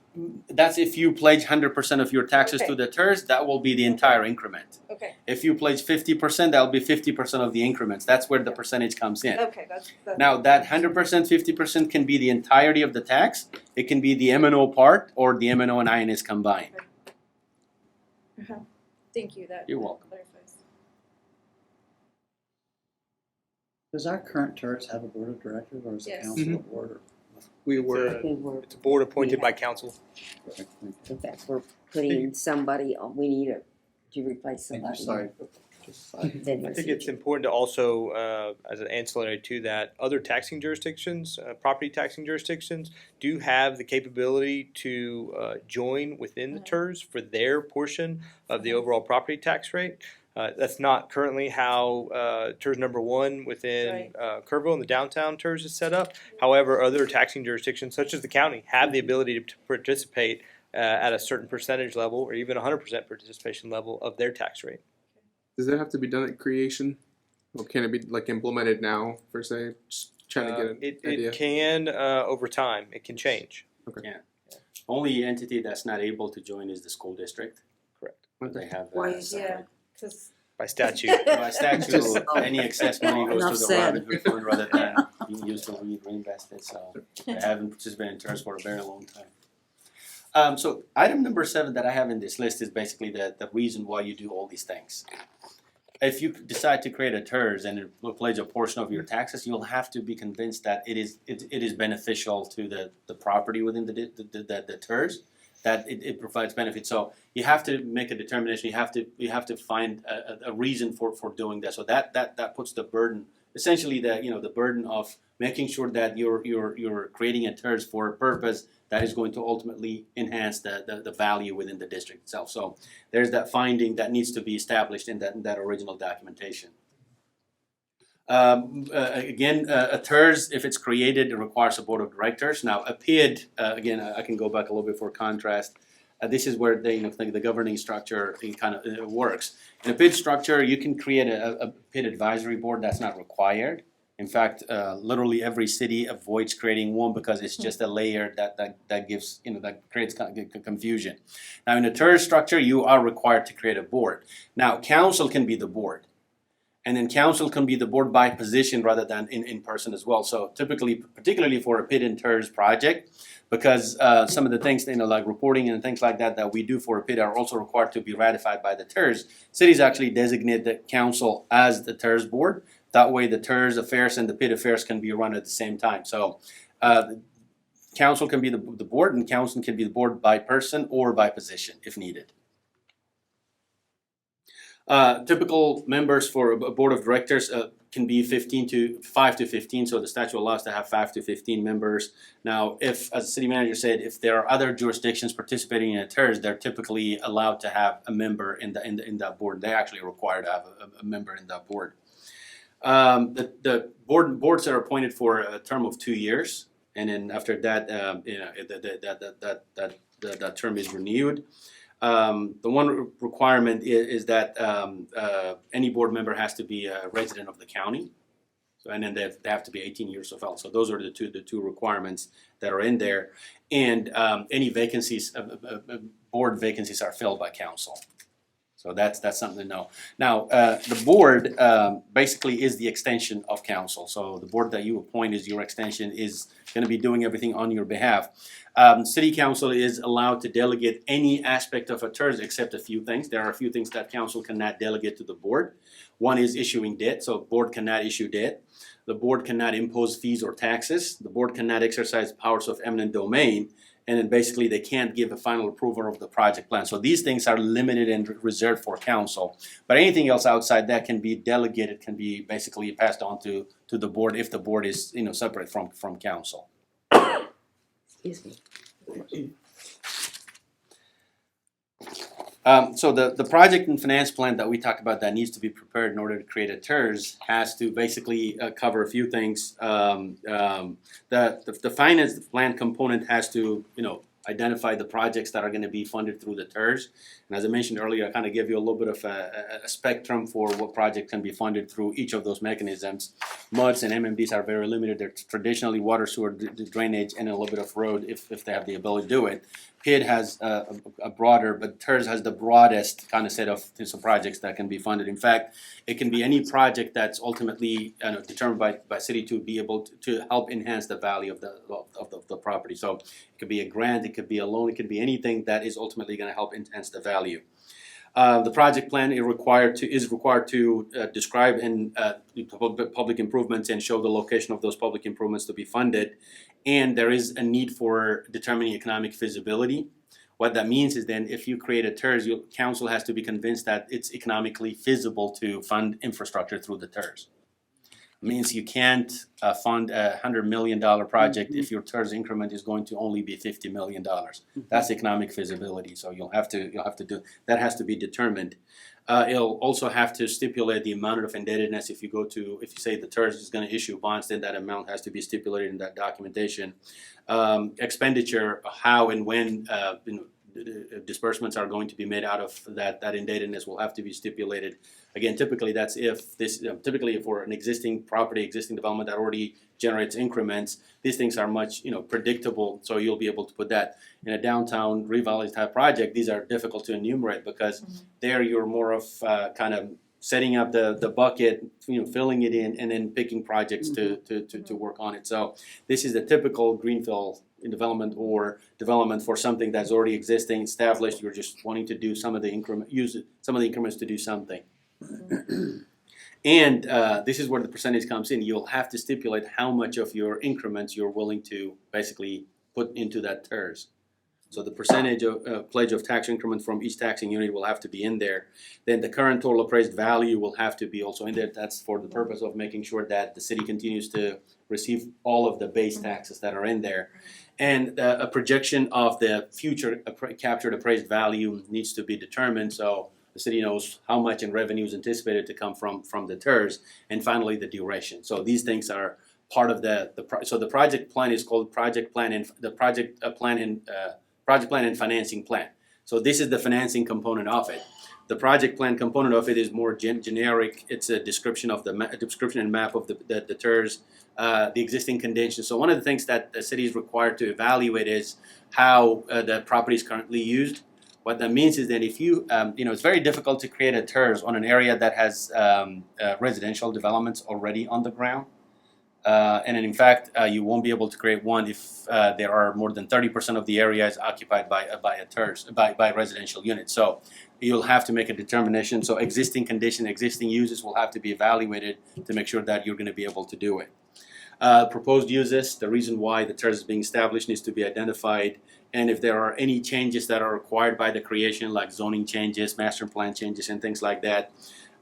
That's if you pledge 100% of your taxes to Okay. the TERS, that will be the entire increment. Okay, If you pledge 50%, that'll be 50% of the increments. That's where the percentage comes in. okay, that's. Now, that 100%, 50% can be the entirety of the tax. It can be the M&O part or the M&O and INS combined. Thank you, that You're welcome. clarifies. Does our current TERS have a board of directors or is the Yes. council a board? We were. It's a board appointed by council. In fact, we're putting somebody on, we need to replace I'm somebody. sorry. Just like- Then I it's- think it's important to also, as an ancillary to that, other taxing jurisdictions, property taxing jurisdictions, do have the capability to join within the TERS for their portion of the overall property tax rate. That's not currently how TERS number one within Kerrville and the downtown TERS is set up. However, other taxing jurisdictions, such as the county, have the ability to participate at a certain percentage level or even 100% participation level of their tax rate. Does that have to be done at creation, or can it be like implemented now per se? Just trying to get an idea. It can, over time, it can change. Only entity that's not able to join is the school district. Correct. They have Why is Yeah, because. By statute. By statute, Just- any excess money goes Enough to the said. Robin Hood Fund rather than being used to reinvest it, so I haven't participated in TERS for a very long time. So item number 7 that I have in this list is basically the reason why you do all these things. If you decide to create a TERS and it will pledge a portion of your taxes, you'll have to be convinced that it is beneficial to the property within the TERS, that it provides benefits. So you have to make a determination. You have to find a reason for doing that. So that puts the burden, essentially the burden of making sure that you're creating a TERS for a purpose that is going to ultimately enhance the value within the district itself. So there's that finding that needs to be established in that original documentation. Again, a TERS, if it's created, it requires a board of directors. Now, a PID, again, I can go back a little bit for contrast. This is where the governing structure kind of works. In a PID structure, you can create a PID advisory board. That's not required. In fact, literally every city avoids creating one because it's just a layer that gives, that creates confusion. Now, in a TERS structure, you are required to create a board. Now, council can be the board. And then council can be the board by position rather than in person as well. So typically, particularly for a PID and TERS project, because some of the things, like reporting and things like that we do for a PID are also required to be ratified by the TERS. Cities actually designate the council as the TERS board. That way the TERS affairs and the PID affairs can be run at the same time. So council can be the board, and council can be the board by person or by position if needed. Typical members for a board of directors can be 5 to 15, so the statute allows to have 5 to 15 members. Now, if, as the city manager said, if there are other jurisdictions participating in a TERS, they're typically allowed to have a member in that board. They actually are required to have a member in that board. The boards are appointed for a term of 2 years, and then after that, that term is renewed. The one requirement is that any board member has to be a resident of the county. So, and then they have to be 18 years of age. So those are the two requirements that are in there. And any vacancies, board vacancies are filled by council. So that's something to know. Now, the board basically is the extension of council. So the board that you appoint is your extension, is going to be doing everything on your behalf. City council is allowed to delegate any aspect of a TERS except a few things. There are a few things that council cannot delegate to the board. One is issuing debt, so board cannot issue debt. The board cannot impose fees or taxes. The board cannot exercise powers of eminent domain. And then basically they can't give a final approval of the project plan. So these things are limited and reserved for council. But anything else outside that can be delegated, can be basically passed on to the board if the board is separate from council. Excuse me. So the project and finance plan that we talked about that needs to be prepared in order to create a TERS has to basically cover a few things. The finance plan component has to, identify the projects that are gonna be funded through the TERS. And as I mentioned earlier, I kind of give you a little bit of a spectrum for what project can be funded through each of those mechanisms. MUDs and MMDs are very limited. They're traditionally water, sewer, drainage, and a little bit of road if they have the ability to do it. PID has a broader, but TERS has the broadest kind of set of projects that can be funded. In fact, it can be any project that's ultimately determined by city to be able to help enhance the value of the property. So it could be a grant, it could be a loan, it could be anything that is ultimately going to help enhance the value. The project plan is required to describe and public improvements and show the location of those public improvements to be funded. And there is a need for determining economic feasibility. What that means is then if you create a TERS, your council has to be convinced that it's economically feasible to fund infrastructure through the TERS. It means you can't fund $100 million project if your TERS increment is going to only be $50 million. That's economic feasibility. So you'll have to do that. Has to be determined. It'll also have to stipulate the amount of indebtedness. If you say the TERS is going to issue bonds, then that amount has to be stipulated in that documentation. Expenditure, how and when disbursements are going to be made out of that indebtedness will have to be stipulated. Again, typically that's typically for an existing property, existing development that already generates increments, these things are much predictable, so you'll be able to put that. In a downtown revitalized type project, these are difficult to enumerate because there you're more of kind of setting up the bucket, filling it in, and then picking projects to work on it. So this is the typical greenfield development or development for something that's already existing, established. You're just wanting to do some of the increments to do something. And this is where the percentage comes in. You'll have to stipulate how much of your increments you're willing to basically put into that TERS. So the percentage of pledge of tax increment from each taxing unit will have to be in there. Then the current total appraised value will have to be also in there. That's for the purpose of making sure that the city continues to receive all of the base taxes that are in there. And a projection of the future captured appraised value needs to be determined. So the city knows how much in revenue is anticipated to come from the TERS, and finally the duration. So these things are part of so the project plan is called project plan and project plan and financing plan. So this is the financing component of it. The project plan component of it is more generic. It's a description of description and map of the TERS, the existing conditions. So one of the things that the city is required to evaluate is how the property is currently used. What that means is that if it's very difficult to create a TERS on an area that has residential developments already on the ground. And in fact, you won't be able to create one if there are more than 30% of the area is occupied by a TERS, by residential units. So you'll have to make a determination. So existing condition, existing uses will have to be evaluated to make sure that you're going to be able to do it. Proposed uses, the reason why the TERS is being established needs to be identified. And if there are any changes that are required by the creation, like zoning changes, master plan changes, and things like that,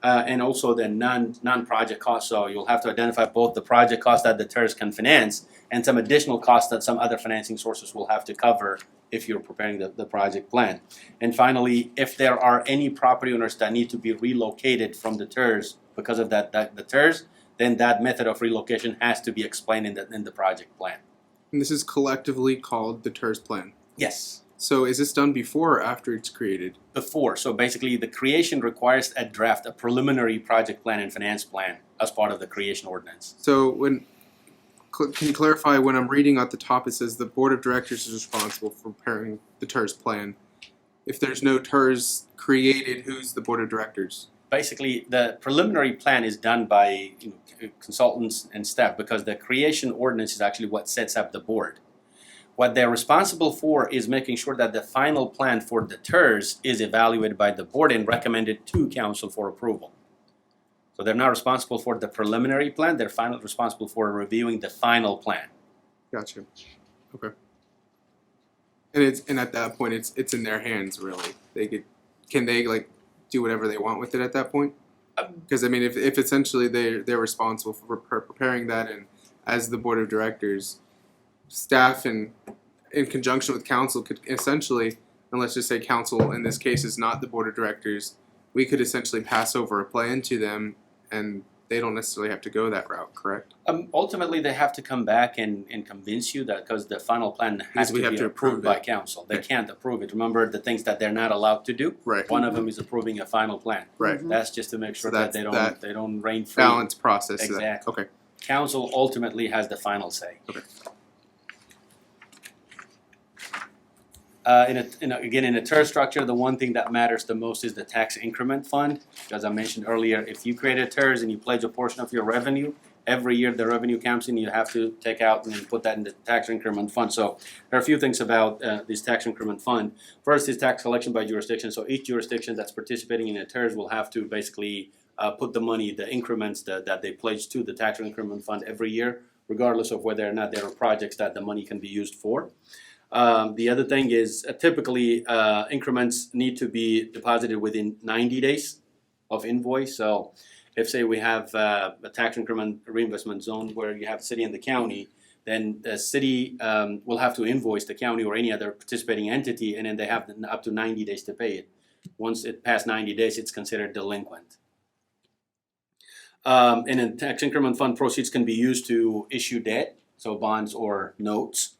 and also the non-project costs. So you'll have to identify both the project costs that the TERS can finance and some additional costs that some other financing sources will have to cover if you're preparing the project plan. And finally, if there are any property owners that need to be relocated from the TERS because of the TERS, then that method of relocation has to be explained in the project plan. And this is collectively called the TERS plan. Yes. So is this done before or after it's created? Before. So basically the creation requires a preliminary project plan and finance plan as part of the creation ordinance. So can you clarify, when I'm reading at the top it says the board of directors is responsible for preparing the TERS plan. If there's no TERS created, who's the board of directors? Basically the preliminary plan is done by consultants and staff because the creation ordinance is actually what sets up the board. What they're responsible for is making sure that the final plan for the TERS is evaluated by the board and recommended to council for approval. So they're not responsible for the preliminary plan, they're responsible for reviewing the final plan. Gotcha. Okay. And at that point it's in their hands really. Can they do whatever they want with it at that point? Because I mean if essentially they're responsible for preparing that, and as the board of directors, staff in conjunction with council could essentially and let's just say council in this case is not the board of directors, we could essentially pass over a plan to them, and they don't necessarily have to go that route, correct? Ultimately, they have to come back and convince you that, because the final plan has Because we to have be to approved approve by it. council. They Okay. can't approve it. Remember the things that they're not allowed to do? Right. One of them is approving a final plan. Right. That's just to make sure So that that's they don't reign free. Balance process. to that. Exactly. Okay. Council ultimately has the final say. Okay. In a TER structure, the one thing that matters the most is the tax increment fund. As I mentioned earlier, if you create a TERS and you pledge a portion of your revenue, every year the revenue comes in, you have to take out and then put that in the tax increment fund. So there are a few things about this tax increment fund. First is tax collection by jurisdiction. So each jurisdiction that's participating in a TERS will have to basically put the money, the increments that they pledge to the tax increment fund every year, regardless of whether or not there are projects that the money can be used for. The other thing is typically increments need to be deposited within 90 days of invoice. So if say we have a tax increment reinvestment zone where you have the city and the county, then the city will have to invoice the county or any other participating entity, and then they have up to 90 days to pay it. Once it passed 90 days, it's considered delinquent. And then tax increment fund proceeds can be used to issue debt, so bonds or notes.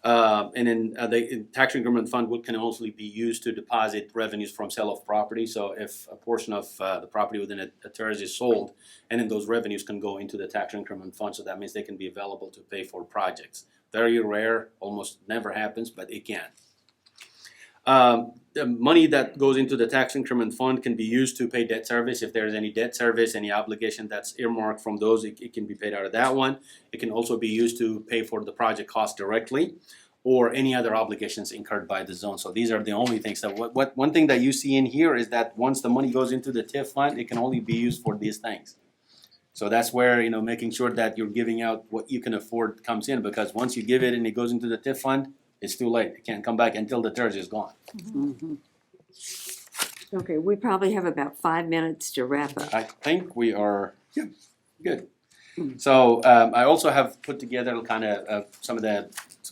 And then the tax increment fund can also be used to deposit revenues from sale of property. So if a portion of the property within a TERS is sold, and then those revenues can go into the tax increment fund. So that means they can be available to pay for projects. Very rare, almost never happens, but it can. The money that goes into the tax increment fund can be used to pay debt service. If there's any debt service, any obligation that's earmarked from those, it can be paid out of that one. It can also be used to pay for the project cost directly, or any other obligations incurred by the zone. So these are the only things that, one thing that you see in here is that once the money goes into the TIF fund, it can only be used for these things. So that's where, making sure that you're giving out what you can afford comes in, because once you give it and it goes into the TIF fund, it's too late. It can't come back until the TERS is gone. Okay, we probably have about 5 minutes to wrap up. I think we are good. So I also have put together kind of some of the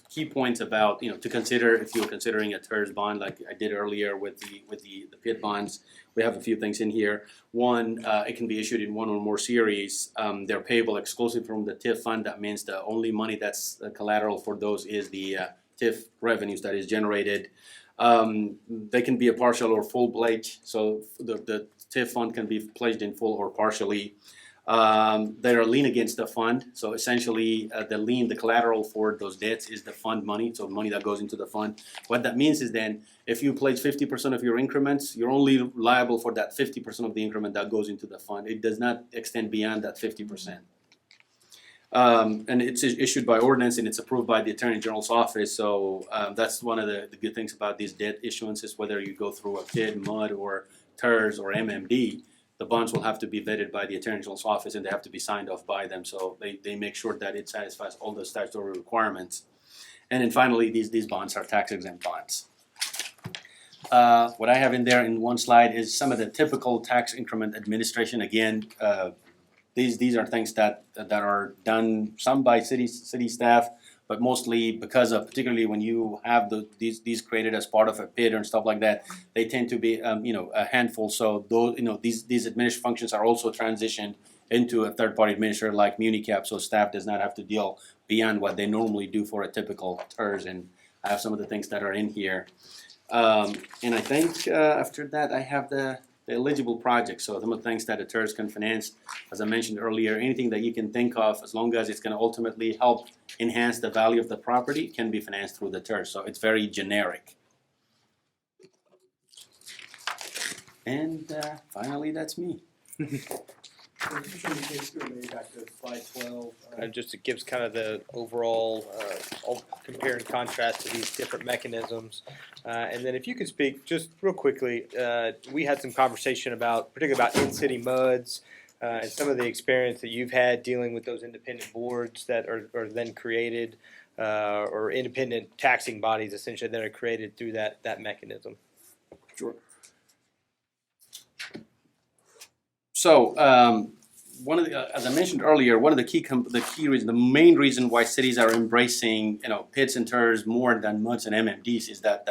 key points about to consider if you're considering a TERS bond, like I did earlier with the PIT bonds. We have a few things in here. One, it can be issued in one or more series. They're payable exclusively from the TIF fund. That means the only money that's collateral for those is the TIF revenues that is generated. They can be a partial or full pledge, so the TIF fund can be pledged in full or partially. There are lien against the fund, so essentially the lien, the collateral for those debts is the fund money, so money that goes into the fund. What that means is then if you pledge 50% of your increments, you're only liable for that 50% of the increment that goes into the fund. It does not extend beyond that 50%. And it's issued by ordinance and it's approved by the Attorney General's office. So that's one of the good things about these debt issuances, whether you go through a PID, MUD, or TERS or MMD, the bonds will have to be vetted by the Attorney General's office and they have to be signed off by them. So they make sure that it satisfies all the statutory requirements. And then finally, these bonds are tax exempt bonds. What I have in there in one slide is some of the typical tax increment administration. Again, these are things that are done, some by city staff, but mostly because of, particularly when you have these created as part of a PID and stuff like that, they tend to be a handful. So those these administrative functions are also transitioned into a third-party administrator like MuniCap, so staff does not have to deal beyond what they normally do for a typical TERS. And I have some of the things that are in here. And I think after that I have the eligible projects. So some of the things that the TERS can finance, as I mentioned earlier, anything that you can think of, as long as it's going to ultimately help enhance the value of the property, can be financed through the TERS. So it's very generic. And finally, that's me. Back to slide 12, just it gives kind of the overall compare and contrast to these different mechanisms. And then if you could speak just real quickly, we had some conversation about, particularly about in-city MUDs and some of the experience that you've had dealing with those independent boards that are then created, or independent taxing bodies essentially that are created through that mechanism. Sure. So one of the, as I mentioned earlier, one of the the main reason why cities are embracing, pits and turds more than muds and MMDs is that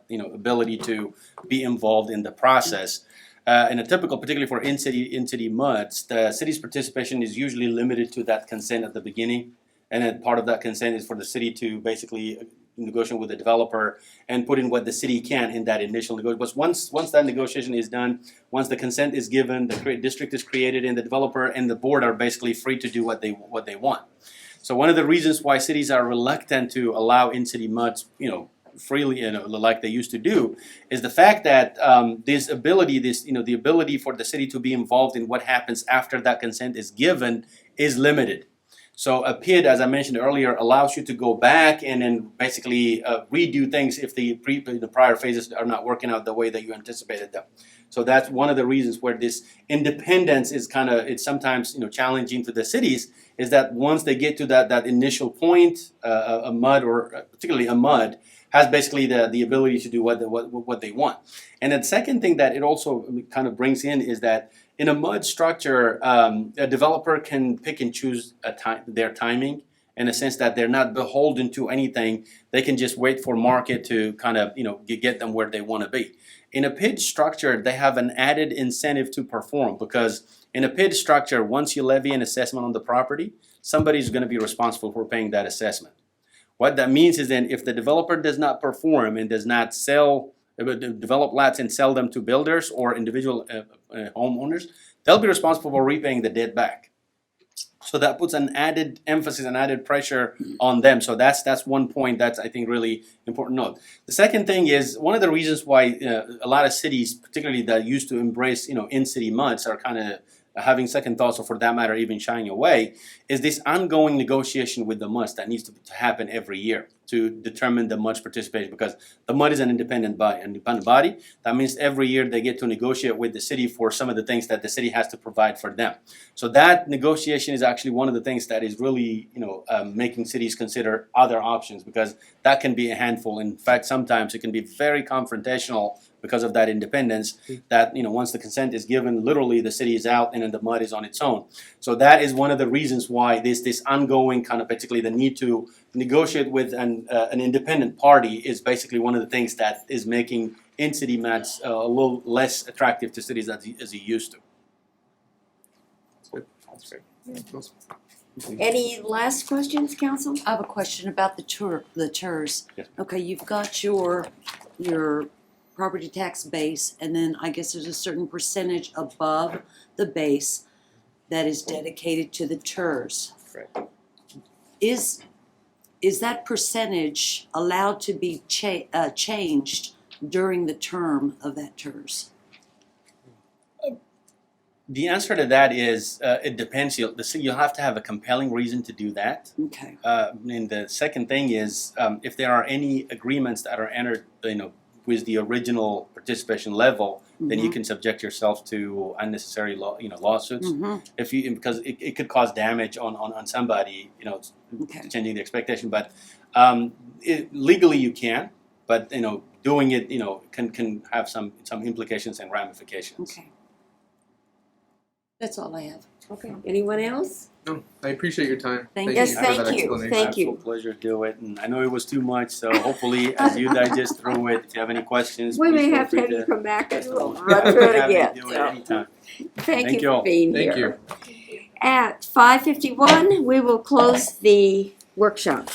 ability to be involved in the process. In a typical, particularly for in-city muds, the city's participation is usually limited to that consent at the beginning, and then part of that consent is for the city to basically negotiate with the developer and put in what the city can in that initial negotiation. But once that negotiation is done, once the consent is given, the district is created, and the developer and the board are basically free to do what they want. So one of the reasons why cities are reluctant to allow in-city muds, freely, like they used to do, is the fact that the ability for the city to be involved in what happens after that consent is given is limited. So a PID, as I mentioned earlier, allows you to go back and then basically redo things if the prior phases are not working out the way that you anticipated them. So that's one of the reasons where this independence is it's sometimes challenging to the cities, is that once they get to that initial point, a mud, or particularly a mud, has basically the ability to do what they want. And the second thing that it also kind of brings in is that in a mud structure, a developer can pick and choose their timing, in a sense that they're not beholden to anything. They can just wait for market to kind of get them where they want to be. In a PID structure, they have an added incentive to perform, because in a PID structure, once you levy an assessment on the property, somebody's going to be responsible for paying that assessment. What that means is then if the developer does not perform and does not develop lots and sell them to builders or individual homeowners, they'll be responsible for repaying the debt back. So that puts an added emphasis and added pressure on them. So that's one point that's, I think, really important to note. The second thing is, one of the reasons why a lot of cities, particularly that used to embrace in-city muds, are kind of having second thoughts, or for that matter even shying away, is this ongoing negotiation with the muds that needs to happen every year to determine the mud's participation, because the mud is an independent body. That means every year they get to negotiate with the city for some of the things that the city has to provide for them. So that negotiation is actually one of the things that is really making cities consider other options, because that can be a handful. In fact, sometimes it can be very confrontational because of that independence, that once the consent is given, literally the city is out and then the mud is on its own. So that is one of the reasons why this ongoing kind of, particularly the need to negotiate with an independent party, is basically one of the things that is making in-city muds a little less attractive to cities as it used to. That's great. Any last questions, council? I have a question about the TERS. Yes. Okay, you've got your property tax base, and then I guess there's a certain percentage above the base that is dedicated to the TERS. Right. Is that percentage allowed to be changed during the term of that TERS? The answer to that is it depends. You'll have to have a compelling reason to do that. Okay. And the second thing is, if there are any agreements that are entered, with the original participation level, then you can subject yourself to unnecessary lawsuits. Because it could cause damage on somebody, Okay. changing the expectation. But legally you can, but doing it can have some implications and ramifications. Okay. That's all I have. Okay. Anyone else? No, I appreciate your time. Thank you Yes, for that thank you. explanation. Thank you. Absolute pleasure to do it, and I know it was too much, so hopefully as you digest through it, if you have any questions, We please may feel have to free have you to come back and we'll run through it have me again. do it So, anytime. thank Thank you you. for being Thank here. you. At 5:51, we will close the workshop.